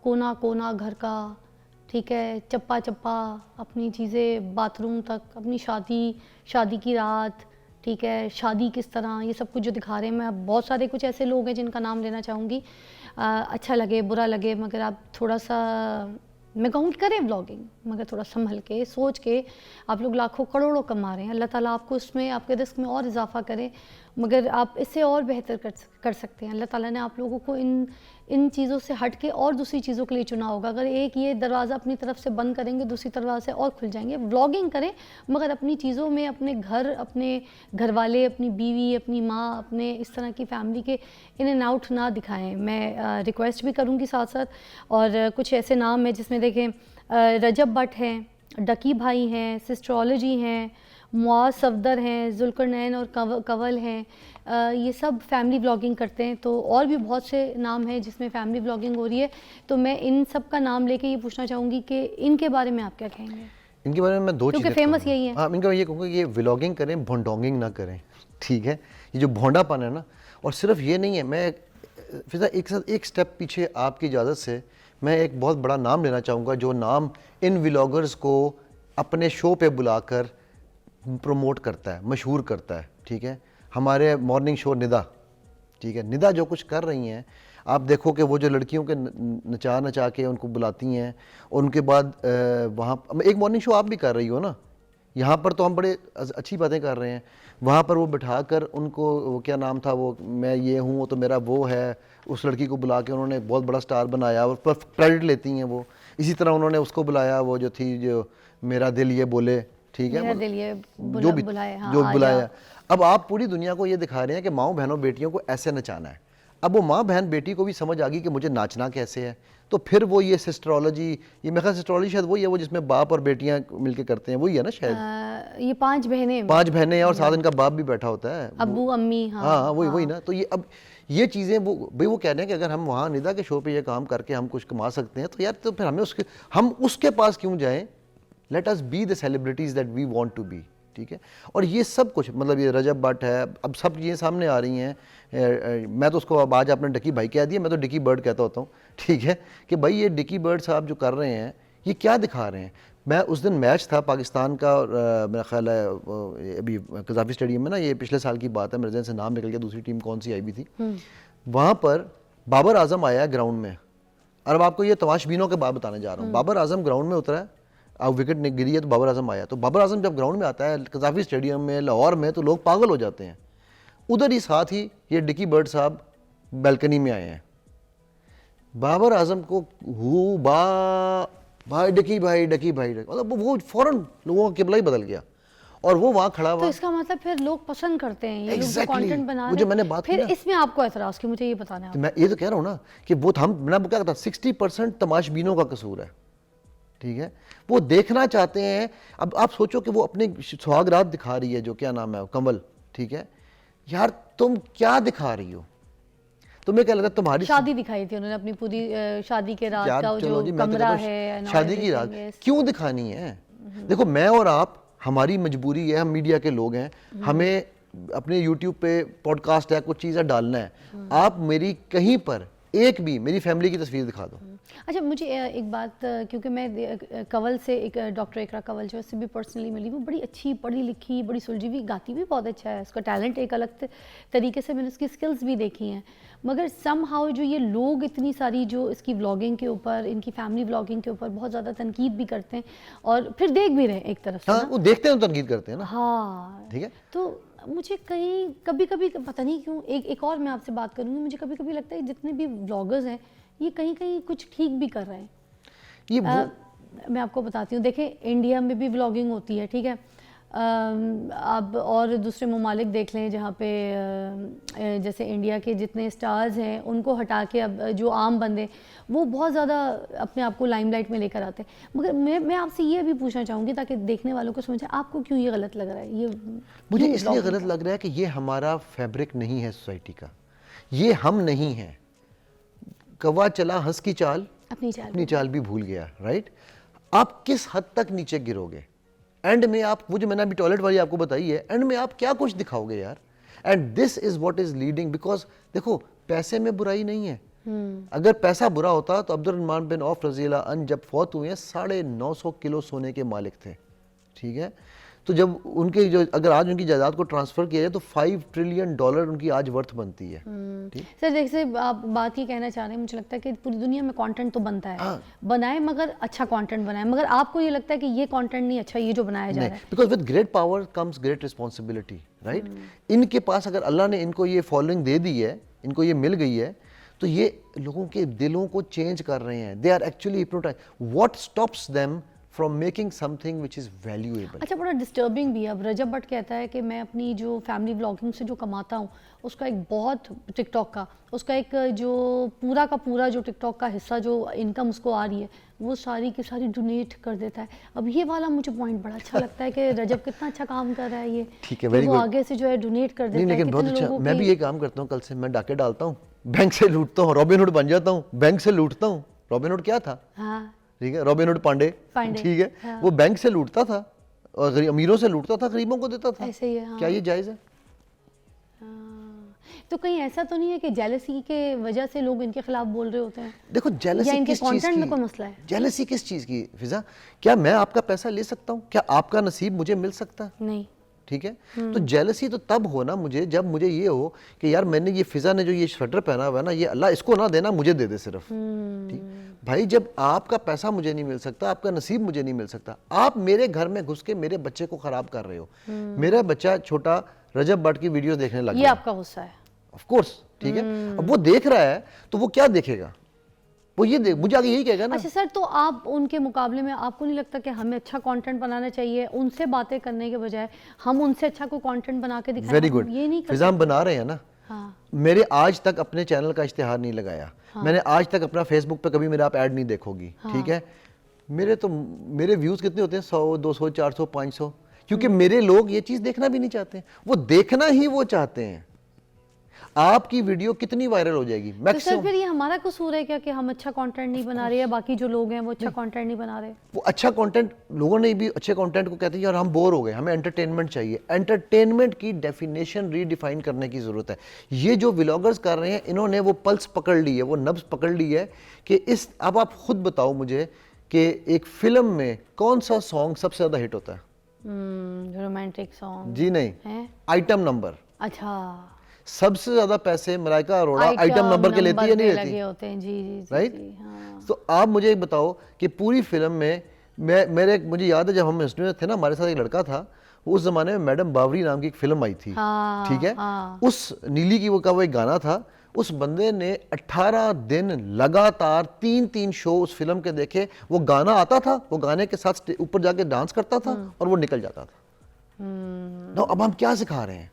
कोना कोना घर का, ठीक है, चप्पा चप्पा अपनी चीज़ें बाथरूम तक, अपनी शादी की रात, ठीक है, शादी किस तरह, ये सब कुछ जो दिखा रहे हैं। मैं बहुत सारे कुछ ऐसे लोग हैं जिनका नाम लेना चाहूँगी, अच्छा लगे बुरा लगे, मगर आप थोड़ा सा, मैं कहूँगी करें व्लॉगिंग, मगर थोड़ा संभल के सोच के। आप लोग लाखों करोड़ों कमा रहे हैं, अल्लाह ताला आपको इसमें आपके रिस्क में और इजाफा करे, मगर आप इससे और बेहतर कर सकते हैं। अल्लाह ताला ने आप लोगों को इन चीज़ों से हट के और दूसरी चीज़ों के लिए चुना होगा। अगर एक ये दरवाज़ा अपनी तरफ से बंद करेंगे, दूसरी दरवाज़े और खुल जाएंगे। व्लॉगिंग करें मगर अपनी चीज़ों में अपने घर, अपने घर वाले, अपनी बीवी, अपनी माँ, अपने इस तरह की फैमिली के इन एंड आउट ना दिखाएं। मैं रिक्वेस्ट भी करूँगी साथ साथ, और कुछ ऐसे नाम हैं जिसमें देखें रजब भट्ट हैं, डकी भाई हैं, सिस्ट्रोलॉजी हैं, मुआज़ सफदर हैं, जुल्करनैन और कंवल हैं, ये सब फैमिली व्लॉगिंग करते हैं। तो और भी बहुत से नाम हैं जिसमें फैमिली व्लॉगिंग हो रही है। तो मैं इन सब का नाम लेके ये पूछना चाहूँगी कि इनके बारे में आप क्या कहेंगे? इनके बारे में मैं दो चीज़ें क्योंकि फेमस यही है। हाँ, इनका ये कहूँगा कि ये व्लॉगिंग करें, भोंडोंगिंग ना करें, ठीक है। ये जो भोंडापन है ना, और सिर्फ ये नहीं है, मैं फिजा एक स्टेप पीछे आपकी इजाज़त से मैं एक बहुत बड़ा नाम लेना चाहूँगा, जो नाम इन व्लॉगर्स को अपने शो पे बुलाकर प्रमोट करता है, मशहूर करता है, ठीक है। हमारे मॉर्निंग शो निदा, ठीक है, निदा जो कुछ कर रही हैं, आप देखो कि वो जो लड़कियों के नचा के उनको बुलाती हैं, उनके बाद वहाँ एक मॉर्निंग शो आप भी कर रही हो ना, यहाँ पर तो हम बड़े अच्छी बातें कर रहे हैं, वहाँ पर वो बिठा कर उनको, वो क्या नाम था, वो मैं ये हूँ, वो तो मेरा वो है, उस लड़की को बुला के उन्होंने बहुत बड़ा स्टार बनाया, और पर क्रेडिट लेती हैं वो। इसी तरह उन्होंने उसको बुलाया, वो जो थी, जो मेरा दिल ये बोले, ठीक है, मेरा दिल ये जो भी बुलाए, हाँ, जो बुलाया। अब आप पूरी दुनिया को ये दिखा रहे हैं कि माँओं बहनों बेटियों को ऐसे नचाना है। अब वो माँ बहन बेटी को भी समझ आ गई कि मुझे नाचना कैसे है, तो फिर वो ये सिस्ट्रोलॉजी, ये मेरे ख्याल सिस्ट्रोलॉजी शायद वही है वो जिसमें बाप और बेटियां मिलके करते हैं, वही है ना शायद। ये 5 बहनें हैं और साथ इनका बाप भी बैठा होता है, अब्बू अम्मी। हाँ, हाँ वही ना। तो ये अब ये चीज़ें वो कह रहे हैं कि अगर हम वहाँ निदा के शो पे ये काम करके हम कुछ कमा सकते हैं, तो यार तो फिर हम उसके पास क्यों जाएं। Let us be the celebrities that we want to be, ठीक है। और ये सब कुछ, मतलब ये रजब भट्ट है, अब सब चीज़ें सामने आ रही हैं। मैं तो उसको अब आज आपने डिकी भाई कह दिया, मैं तो डिकी बर्ड कहता होता हूँ, ठीक है, कि भाई ये डिकी बर्ड साहब जो कर रहे हैं, ये क्या दिखा रहे हैं। मैं उस दिन मैच था पाकिस्तान का, और मेरा ख्याल है अभी कज़ाफ़ी स्टेडियम में ना, ये पिछले साल की बात है, मेरे जहन से नाम निकल गया, दूसरी टीम कौन सी आई भी थी। वहाँ पर बाबर आजम आया है ग्राउंड में, और अब आपको ये तमाशबीनों के बाद बताने जा रहा हूँ। बाबर आजम ग्राउंड में उतरा है, अब विकेट गिरी है तो बाबर आजम आया। तो बाबर आजम जब ग्राउंड में आता है कज़ाफ़ी स्टेडियम में लाहौर में, तो लोग पागल हो जाते हैं। उधर ही साथ ही ये डिकी बर्ड साहब बैल्कनी में आए हैं। बाबर आजम को भाई डिकी भाई, मतलब वो फौरन लोगों का किबला ही बदल गया, और वो वहाँ खड़ा हुआ। तो इसका मतलब फिर लोग पसंद करते हैं ये लोग जो कंटेंट बना रहे हैं। मैंने बात फिर इसमें आपको एतराज़ कि मुझे ये बताना है। तो मैं ये तो कह रहा हूँ ना कि वो मैं क्या कहता, 60% तमाशबीनों का कसूर है, ठीक है। वो देखना चाहते हैं। अब आप सोचो कि वो अपने सुहागरात दिखा रही है, जो क्या नाम है, कंवल, ठीक है। यार तुम क्या दिखा रही हो, तुम्हें क्या लगता है तुम्हारी शादी दिखाई थी उन्होंने अपनी पूरी शादी के रात का जो कमरा है, शादी की रात क्यों दिखानी है। देखो मैं और आप, हमारी मजबूरी है, हम मीडिया के लोग हैं, हमें अपने YouTube पे पॉडकास्ट है, कुछ चीज़ें डालना है। आप मेरी कहीं पर एक भी मेरी फैमिली की तस्वीर दिखा दो। अच्छा, मुझे एक बात, क्योंकि मैं कंवल से, एक डॉक्टर इकरा कंवल जो, उससे भी पर्सनली मिली। वो बड़ी अच्छी पढ़ी लिखी, बड़ी सुलझी हुई, गाती भी बहुत अच्छा है, उसका टैलेंट एक अलग तरीके से, मैंने उसकी स्किल्स भी देखी हैं। मगर समहाउ जो ये लोग इतनी सारी जो इसकी व्लॉगिंग के ऊपर, इनकी फैमिली व्लॉगिंग के ऊपर बहुत ज़्यादा तनकीद भी करते हैं, और फिर देख भी रहे हैं एक तरफ से। हाँ, वो देखते हैं तो तनकीद करते हैं ना। हाँ, ठीक है। तो मुझे कभी कभी पता नहीं क्यों, एक और मैं आपसे बात करूँगी, मुझे कभी कभी लगता है जितने भी व्लॉगर्स हैं ये कहीं कुछ ठीक भी कर रहे हैं। ये मैं आपको बताती हूँ, देखें इंडिया में भी व्लॉगिंग होती है, ठीक है। अब और दूसरे ममालिक देख लें जहाँ पे जैसे इंडिया के जितने स्टार्स हैं उनको हटा के अब जो आम बंदे, वो बहुत ज़्यादा अपने आप को लाइमलाइट में लेकर आते हैं। मगर मैं आपसे ये भी पूछना चाहूँगी ताकि देखने वालों को समझे, आपको क्यों ये गलत लग रहा है? ये मुझे इसलिए गलत लग रहा है कि ये हमारा फैब्रिक नहीं है सोसाइटी का, ये हम नहीं हैं। कौवा चला हंस की चाल, अपनी चाल भी भूल गया, राइट। आप किस हद तक नीचे गिरोगे एंड में? आप वो जो मैंने अभी टॉयलेट वाली आपको बताई है, एंड में आप क्या कुछ दिखाओगे यार। And this is what is leading, because देखो पैसे में बुराई नहीं है। अगर पैसा बुरा होता तो अब्दुर्रहमान बिन औफ रज़ी अल्लाह अन्हु जब फौत हुए हैं 950 किलो सोने के मालिक थे, ठीक है। तो जब उनके जो, अगर आज उनकी जायदाद को ट्रांसफर किया जाए तो $5 ट्रिलियन उनकी आज वर्थ बनती है। सर जैसे आप बात ये कहना चाह रहे हैं, मुझे लगता है कि पूरी दुनिया में कंटेंट तो बनता है, बनाए मगर अच्छा कंटेंट बनाए, मगर आपको ये लगता है कि ये कंटेंट नहीं अच्छा, ये जो बनाया जा रहा है। Because with great power comes great responsibility, right. इनके पास अगर अल्लाह ने इनको ये फॉलोइंग दे दी है, इनको ये मिल गई है, तो ये लोगों के दिलों को चेंज कर रहे हैं। They are actually hypnotised. What stops them from making something which is valuable. अच्छा, बड़ा डिस्टर्बिंग भी है। अब रजब भट्ट कहता है कि मैं अपनी जो फैमिली व्लॉगिंग से जो कमाता हूँ उसका एक बहुत टिकटॉक का उसका एक जो पूरा का पूरा जो टिकटॉक का हिस्सा जो इनकम उसको आ रही है वो सारी की सारी डोनेट कर देता है। अब ये वाला मुझे पॉइंट बड़ा अच्छा लगता है कि रजब कितना अच्छा काम कर रहा है ये, ठीक है, कि very वो good। आगे से जो है डोनेट कर देता नहीं, है। लेकिन बहुत कितने अच्छा, लोगों मैं की- भी ये काम करता हूँ। कल से मैं डाके डालता हूँ, बैंक से लूटता हूँ, रॉबिनहुड बन जाता हूँ, बैंक से लूटता हूँ। रॉबिनहुड क्या था? हाँ, ठीक है, रॉबिनहुड पांडे, पांडे, ठीक है, हाँ। वो बैंक से लूटता था और अमीरों से लूटता था, गरीबों को देता था। ऐसे ही है, हाँ। क्या ये जायज़ है? तो कहीं ऐसा तो नहीं है कि जेलसी के वजह से लोग इनके खिलाफ बोल रहे होते हैं? देखो, या जेलसी इनके किस चीज़ कंटेंट में की? कोई मसला है? जेलसी किस चीज़ की फिजा? क्या मैं आपका पैसा ले सकता हूँ? क्या आपका नसीब मुझे मिल सकता है? नहीं। ठीक है, तो जेलसी तो तब हो ना मुझे, जब मुझे ये हो कि यार मैंने ये फिजा ने जो ये स्वेटर पहना हुआ है ना, ये अल्लाह इसको ना देना, मुझे दे दे सिर्फ। ठीक भाई, जब आपका पैसा मुझे नहीं मिल सकता, आपका नसीब मुझे नहीं मिल सकता, आप मेरे घर में घुस के मेरे बच्चे को खराब कर रहे हो। मेरा बच्चा छोटा रजब भट्ट की वीडियो देखने लग ये गया, आपका गुस्सा है? ऑफ कोर्स, ठीक है। अब वो देख रहा है तो वो क्या देखेगा? वो ये देख, मुझे आगे यही कहेगा ना। अच्छा सर, तो आप उनके मुकाबले में आपको नहीं लगता कि हमें अच्छा कंटेंट बनाना चाहिए, उनसे बातें करने के बजाय हम उनसे अच्छा कोई कंटेंट बना के दिखाएं? वेरी हम गुड, ये नहीं कर फिजा हम बना रहे हैं ना। हाँ, मेरे आज तक अपने चैनल का इश्तिहार नहीं लगाया, मैंने आज तक अपना फेसबुक पे कभी मेरा आप ऐड नहीं देखोगी, ठीक है। मेरे व्यूज कितने होते हैं? 100, 200, 400, 500, क्योंकि मेरे लोग ये चीज देखना भी नहीं चाहते, वो देखना ही वो चाहते हैं। आपकी वीडियो कितनी वायरल हो जाएगी तो सर मैक्सिमम? फिर ये हमारा कसूर है क्या कि हम अच्छा कंटेंट नहीं बना रहे हैं, बाकी जो लोग हैं वो अच्छा कंटेंट नहीं बना रहे? वो अच्छा कंटेंट, लोगों ने भी अच्छे कंटेंट को कहते हैं यार हम बोर हो गए, हमें एंटरटेनमेंट चाहिए। एंटरटेनमेंट की डेफिनेशन रीडिफाइन करने की जरूरत है। ये जो व्लॉगर्स कर रहे हैं, इन्होंने वो पल्स पकड़ ली है, वो नब्ज पकड़ ली है कि इस, अब आप खुद बताओ मुझे कि एक फिल्म में कौन सा सॉन्ग सबसे ज्यादा हिट होता है? Romantic song? जी नहीं, है? Item number. अच्छा, सबसे ज्यादा पैसे मलाइका अरोड़ा आइटम नंबर के लेती है, नहीं लगे लेती? होते हैं। जी जी जी, राइट? जी, हाँ। तो आप मुझे एक बताओ कि पूरी फिल्म में मुझे याद है जब हम स्टूडेंट थे ना, हमारे साथ एक लड़का था, उस जमाने में मैडम बावरी नाम की एक फिल्म आई थी, हाँ, ठीक है। हाँ। उस नीली की वो एक गाना था, उस बंदे ने 18 दिन लगातार 3-3 शो उस फिल्म के देखे। वो गाना आता था, वो गाने के साथ ऊपर जाके डांस करता था और वो निकल जाता था। अब हम क्या सिखा रहे हैं?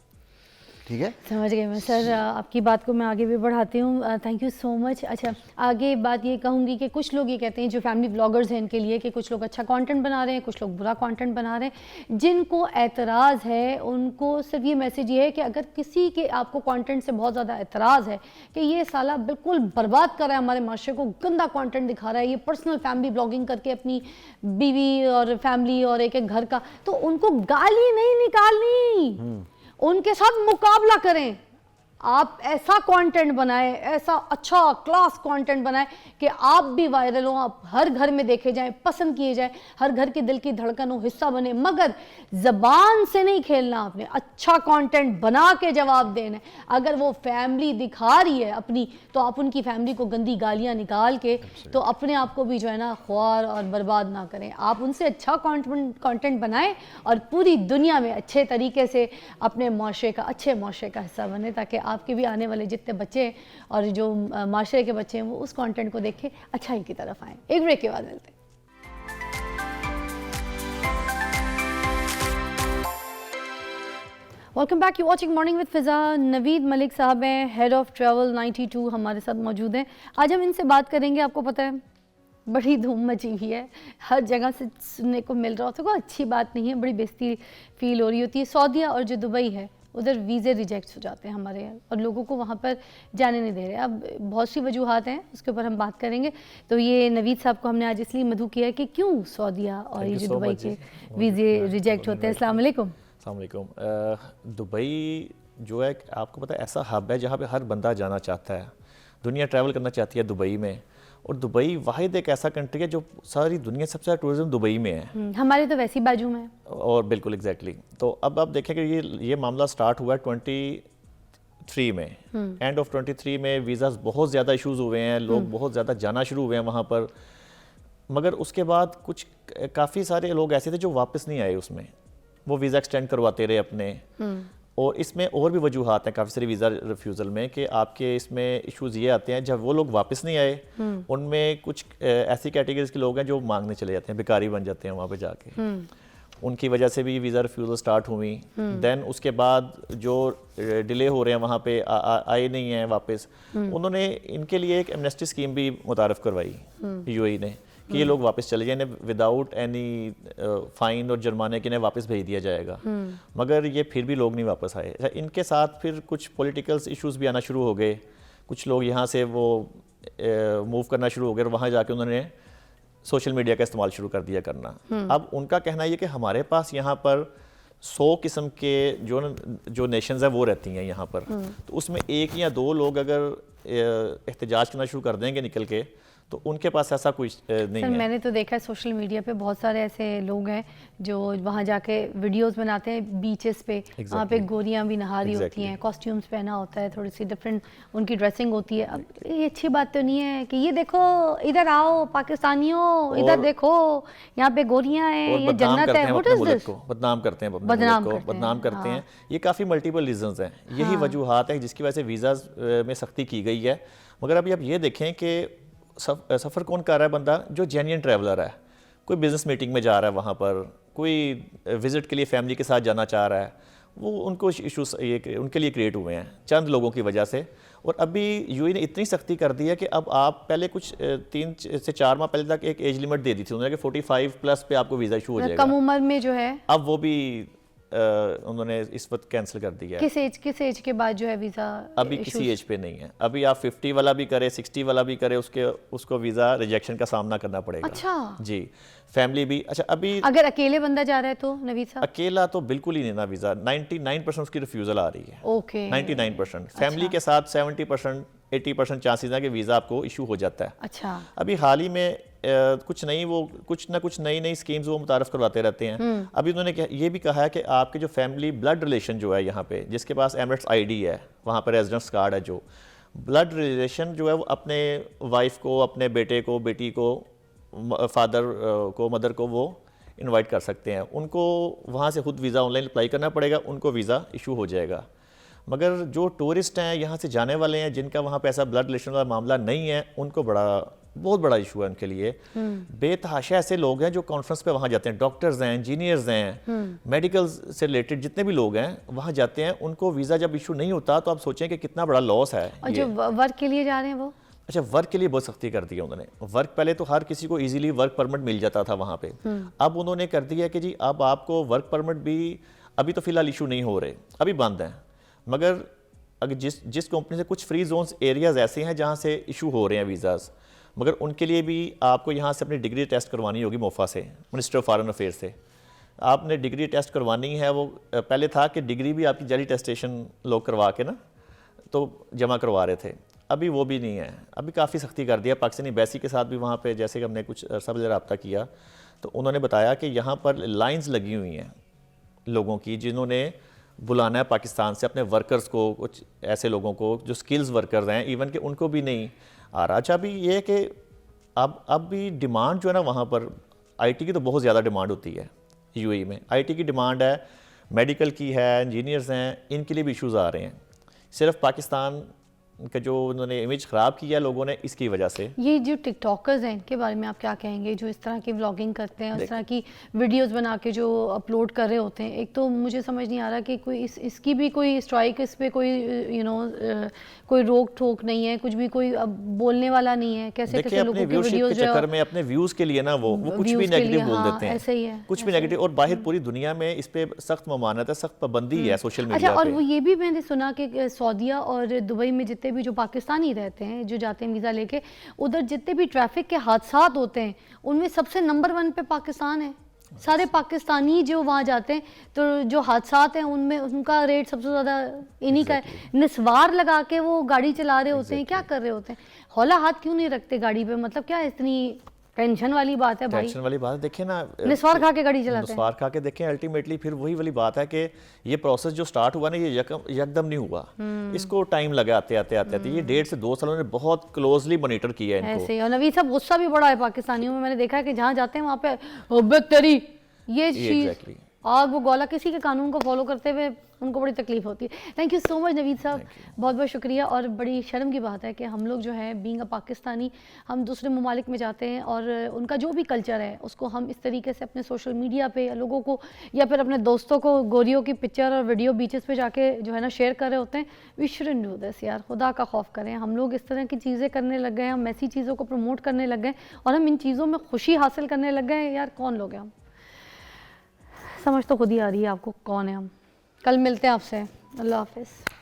ठीक है, समझ गई मैं सर, आपकी बात को मैं आगे भी बढ़ाती हूँ। Thank you so much. अच्छा, आगे बात ये कहूँगी कि कुछ लोग ये कहते हैं, जो फैमिली ब्लॉगर्स हैं इनके लिए, कि कुछ लोग अच्छा कंटेंट बना रहे हैं, कुछ लोग बुरा कंटेंट बना रहे हैं। जिनको एतराज़ है उनको सिर्फ ये मैसेज ये है कि अगर किसी के आपको कंटेंट से बहुत ज़्यादा एतराज़ है कि ये साला बिल्कुल बर्बाद कर रहा है हमारे माशरे को, गंदा कंटेंट दिखा रहा है, ये पर्सनल फैमिली ब्लॉगिंग करके अपनी बीवी और फैमिली और एक एक घर का, तो उनको गाली नहीं निकालनी, उनके साथ मुकाबला करें। आप ऐसा कंटेंट बनाएं, ऐसा अच्छा क्लास कंटेंट बनाएं कि आप भी वायरल हो, आप हर घर में देखे जाएं, पसंद किए जाएं, हर घर के दिल की धड़कन हो, हिस्सा बने। मगर ज़बान से नहीं खेलना आपने, अच्छा कंटेंट बना के जवाब देना है। अगर वो फैमिली दिखा रही है अपनी, तो आप उनकी फैमिली को गंदी गालियां निकाल के तो अपने आप को भी जो है ना ख्वार और बर्बाद ना करें। आप उनसे अच्छा कंटेंट बनाएं और पूरी दुनिया में अच्छे तरीके से अपने माशरे का, अच्छे माशरे का हिस्सा बने, ताकि आपके भी आने वाले जितने बच्चे हैं और जो माशरे के बच्चे हैं वो उस कंटेंट को देख के अच्छाई की तरफ आएँ। एक ब्रेक के बाद मिलते हैं। Welcome back, you watching morning with Fiza. Naveed Malik साहब हैं, हेड ऑफ ट्रैवल 92 हमारे साथ मौजूद हैं। आज हम इनसे बात करेंगे। आपको पता है बड़ी धूम मची हुई है, हर जगह से सुनने को मिल रहा होता है, कोई अच्छी बात नहीं है, बड़ी बेइज्जती फील हो रही होती है। सऊदीया और जो दुबई है उधर वीज़े रिजेक्ट हो जाते हैं हमारे यहाँ, और लोगों को वहाँ पर जाने नहीं दे रहे। अब बहुत सी वजूहात हैं, उसके ऊपर हम बात करेंगे। तो ये नवीद साहब को हमने आज इसलिए मधु किया है कि क्यों सऊदीया और ये जो दुबई के वीज़े रिजेक्ट होते हैं। अस्सलाम वालेकुम। अस्सलाम वालेकुम। दुबई जो है, आपको पता है, ऐसा हब है जहाँ पे हर बंदा जाना चाहता है, दुनिया ट्रैवल करना चाहती है दुबई में। और दुबई वाहिद एक ऐसा कंट्री है जो सारी दुनिया सबसे ज़्यादा टूरिज्म दुबई में है। हमारे तो वैसी बाजू में है। और बिल्कुल एग्जैक्टली। तो अब आप देखें कि ये मामला स्टार्ट हुआ है 23 में, एंड ऑफ 23 में वीज़ाज बहुत ज़्यादा इशूज़ हुए हैं, लोग बहुत ज़्यादा जाना शुरू हुए हैं वहाँ पर। मगर उसके बाद कुछ काफ़ी सारे लोग ऐसे थे जो वापस नहीं आए उसमें, वो वीज़ा एक्सटेंड करवाते रहे अपने। और इसमें और भी वजूहात हैं काफ़ी सारी वीज़ा रिफ्यूज़ल में कि आपके इसमें इश्यूज़ ये आते हैं जब वो लोग वापस नहीं आए, उनमें कुछ ऐसी कैटेगरीज के लोग हैं जो मांगने चले जाते हैं, भिखारी बन जाते हैं वहाँ पे जाके, उनकी वजह से भी वीज़ा रिफ्यूज़ल स्टार्ट हुई। देन उसके बाद जो डिले हो रहे हैं वहाँ पे आए नहीं हैं वापस, उन्होंने इनके लिए एक एमनेस्टी स्कीम भी मुतारफ़ करवाई यूएई ने कि ये लोग वापस चले जाए, इन्हें विदाउट एनी फाइन और जुर्माने के इन्हें वापस भेज दिया जाएगा। मगर ये फिर भी लोग नहीं वापस आए। इनके साथ फिर कुछ पॉलिटिकल इश्यूज भी आना शुरू हो गए, कुछ लोग यहाँ से वो मूव करना शुरू हो गए और वहाँ जाके उन्होंने सोशल मीडिया का इस्तेमाल शुरू कर दिया करना। अब उनका कहना ये कि हमारे पास यहाँ पर 100 किस्म के जो नेशंस हैं वो रहती हैं यहाँ पर, तो उसमें एक या दो लोग अगर एहतजाज करना शुरू कर देंगे निकल के, तो उनके पास ऐसा कुछ नहीं है। मैंने तो देखा है सोशल मीडिया पे बहुत सारे ऐसे लोग हैं जो वहाँ जाके वीडियोस बनाते हैं बीचेस पे, वहाँ पे गोरियाँ भी नहा रही होती हैं, कॉस्ट्यूम्स पहना होता है, थोड़ी सी डिफरेंट उनकी ड्रेसिंग होती है। अब ये अच्छी बात तो नहीं है कि ये देखो इधर आओ पाकिस्तानियों, इधर देखो यहाँ पे गोरियाँ हैं, ये जन्नत है। What is this? बदनाम करते हैं, बदनाम करते हैं। ये काफ़ी मल्टीपल रीजंस हैं, यही वजूहात हैं जिसकी वजह से वीज़ा में सख्ती की गई है। मगर अभी आप ये देखें कि सफ़र कौन कर रहा है? बंदा जो जेन्युइन ट्रैवलर है, कोई बिज़नेस मीटिंग में जा रहा है, वहाँ पर कोई विज़िट के लिए फैमिली के साथ जाना चाह रहा है, वो उनको इशूज़ ये उनके लिए क्रिएट हुए हैं चंद लोगों की वजह से। और अभी यूएई ने इतनी सख्ती कर दी है कि अब आप पहले कुछ 3 से 4 माह पहले तक एक एज लिमिट दे दी थी उन्होंने कि 45 प्लस पे आपको वीज़ा इशू हो जाएगा, कम उम्र में जो है, अब वो भी उन्होंने इस वक्त कैंसिल कर दिया है। किस एज के बाद जो है वीज़ा? अभी किसी एज पे नहीं है, अभी आप 50 वाला भी करे, 60 वाला भी करे, उसको वीज़ा रिजेक्शन का सामना करना पड़ेगा। अच्छा जी, फैमिली भी। अच्छा, अभी अगर अकेले बंदा जा रहा है तो नवीद साहब? अकेला तो बिल्कुल ही नहीं ना वीज़ा, 99% उसकी रिफ्यूज़ल आ रही है। ओके 99%। फैमिली के साथ 70% 80% चांसेस हैं कि वीज़ा आपको इशू हो जाता है। अच्छा, अभी हाल ही में कुछ ना कुछ नई स्कीम्स वो मुतारफ़ करवाते रहते हैं। अभी उन्होंने ये भी कहा है कि आपके जो फैमिली ब्लड रिलेशन जो है यहाँ पे, जिसके पास एमिरेट्स आईडी है, वहाँ पर रेजिडेंस कार्ड है, जो ब्लड रिलेशन जो है वो अपने वाइफ को, अपने बेटे को, बेटी को, फादर को, मदर को वो इनवाइट कर सकते हैं। उनको वहाँ से खुद वीज़ा ऑनलाइन अप्लाई करना पड़ेगा, उनको वीज़ा इशू हो जाएगा। मगर जो टूरिस्ट हैं, यहाँ से जाने वाले हैं, जिनका वहाँ पे ऐसा ब्लड रिलेशन वाला मामला नहीं है, उनको बहुत बड़ा इशू है उनके लिए। बेतहाशा ऐसे लोग हैं जो कॉन्फ्रेंस पे वहाँ जाते हैं, डॉक्टर्स हैं, इंजीनियर्स हैं, मेडिकल से रिलेटेड जितने भी लोग हैं वहाँ जाते हैं, उनको वीज़ा जब इशू नहीं होता तो आप सोचें कि कितना बड़ा लॉस है। और जो वर्क के लिए जा रहे हैं वो? अच्छा, वर्क के लिए बहुत सख्ती कर दी है उन्होंने। वर्क पहले तो हर किसी को इजीली वर्क परमिट मिल जाता था वहाँ पे, अब उन्होंने कर दिया कि जी अब आपको वर्क परमिट भी, अभी तो फिलहाल इशू नहीं हो रहे, अभी बंद हैं, मगर अगर जिस कंपनी से कुछ फ्री जोन्स एरियाज ऐसे हैं जहाँ से इशू हो रहे हैं वीज़ाज़, मगर उनके लिए भी आपको यहाँ से अपनी डिग्री टेस्ट करवानी होगी मोफा से, मिनिस्टर ऑफ फॉरेन अफेयर से। आपने डिग्री टेस्ट करवानी है। वो पहले था कि डिग्री भी आपकी जाली टेस्टेशन लोग करवा के ना तो जमा करवा रहे थे, अभी वो भी नहीं है। अभी काफ़ी सख्ती कर दिया। पाकिस्तानी एम्बेसी के साथ भी वहाँ पे जैसे कि हमने कुछ अरसा पहले रब्ता किया तो उन्होंने बताया कि यहाँ पर लाइंस लगी हुई हैं लोगों की जिन्होंने बुलाना है पाकिस्तान से अपने वर्कर्स को, कुछ ऐसे लोगों को जो स्किल्स वर्कर्स हैं, इवन कि उनको भी नहीं आ रहा। अच्छा, अभी ये है कि अब भी डिमांड जो है ना वहाँ पर आईटी की तो बहुत ज़्यादा डिमांड होती है यूएई में। आईटी की डिमांड है, मेडिकल की है, इंजीनियर्स हैं, इनके लिए भी इश्यूज़ आ रहे हैं। सिर्फ पाकिस्तान का जो उन्होंने इमेज ख़राब किया लोगों ने, इसकी वजह से। ये जो टिकटॉकर्स हैं इनके बारे में आप क्या कहेंगे, जो इस तरह की व्लॉगिंग करते हैं, इस तरह की वीडियोस बना के जो अपलोड कर रहे होते हैं? एक तो मुझे समझ नहीं आ रहा कि कोई इसकी भी कोई स्ट्राइक, इस पर कोई कोई रोक ठोक नहीं है, कुछ भी कोई अब बोलने वाला नहीं है। कैसे लोगों की वीडियोस के चक्कर में अपने व्यूज़ के लिए ना वो कुछ भी नेगेटिव बोल देते हैं। ऐसे ही है, कुछ भी नेगेटिव। और बाहर पूरी दुनिया में इस पे सख्त ममानत है, सख्त पाबंदी है सोशल मीडिया पे। अच्छा, और वो ये भी मैंने सुना कि सऊदीया और दुबई में जितने भी जो पाकिस्तानी रहते हैं, जो जाते हैं वीज़ा लेके, उधर जितने भी ट्रैफिक के हादसा होते हैं उनमें सबसे नंबर 1 पे पाकिस्तान है। सारे पाकिस्तानी जो वहाँ जाते हैं तो जो हादसा हैं उनमें उनका रेट सबसे ज़्यादा इन्हीं का है। निस्वार लगा के वो गाड़ी चला रहे होते हैं, क्या कर रहे होते हैं, हौला हाथ क्यों नहीं रखते गाड़ी पे? मतलब क्या इतनी टेंशन वाली बात है भाई? टेंशन वाली बात है। देखिए ना, निस्वार खा के गाड़ी चलाते हैं। निस्वार खा के देखें, अल्टीमेटली फिर वही वाली बात है कि ये प्रोसेस जो स्टार्ट हुआ ना, ये यकदम नहीं हुआ, इसको टाइम लगा आते ये 1.5 से 2 सालों ने बहुत क्लोजली मॉनिटर किया है इनको। ऐसे। और नवीद साहब, गुस्सा भी बड़ा है पाकिस्तानियों में, मैंने देखा है कि जहाँ जाते हैं वहाँ पे तेरी ये चीज। और वो गौला किसी के कानून को फॉलो करते हुए उनको बड़ी तकलीफ होती है। Thank you so much Naveed साहब, बहुत बहुत शुक्रिया। और बड़ी शर्म की बात है कि हम लोग जो है बीइंग अ पाकिस्तानी, हम दूसरे ममालिक में जाते हैं और उनका जो भी कल्चर है उसको हम इस तरीके से अपने सोशल मीडिया पे या लोगों को या फिर अपने दोस्तों को गोरियों की पिक्चर और वीडियो बीचेस पे जाके जो है ना शेयर कर रहे होते हैं। वी शुडंट डू दिस यार, खुदा का खौफ करें। हम लोग इस तरह की चीज़ें करने लग गए, हम ऐसी चीज़ों को प्रमोट करने लग गए और हम इन चीज़ों में खुशी हासिल करने लग गए। यार कौन लोग हैं हम? समझ तो खुद ही आ रही है आपको कौन है हम। कल मिलते हैं आपसे। अल्लाह हाफिज़।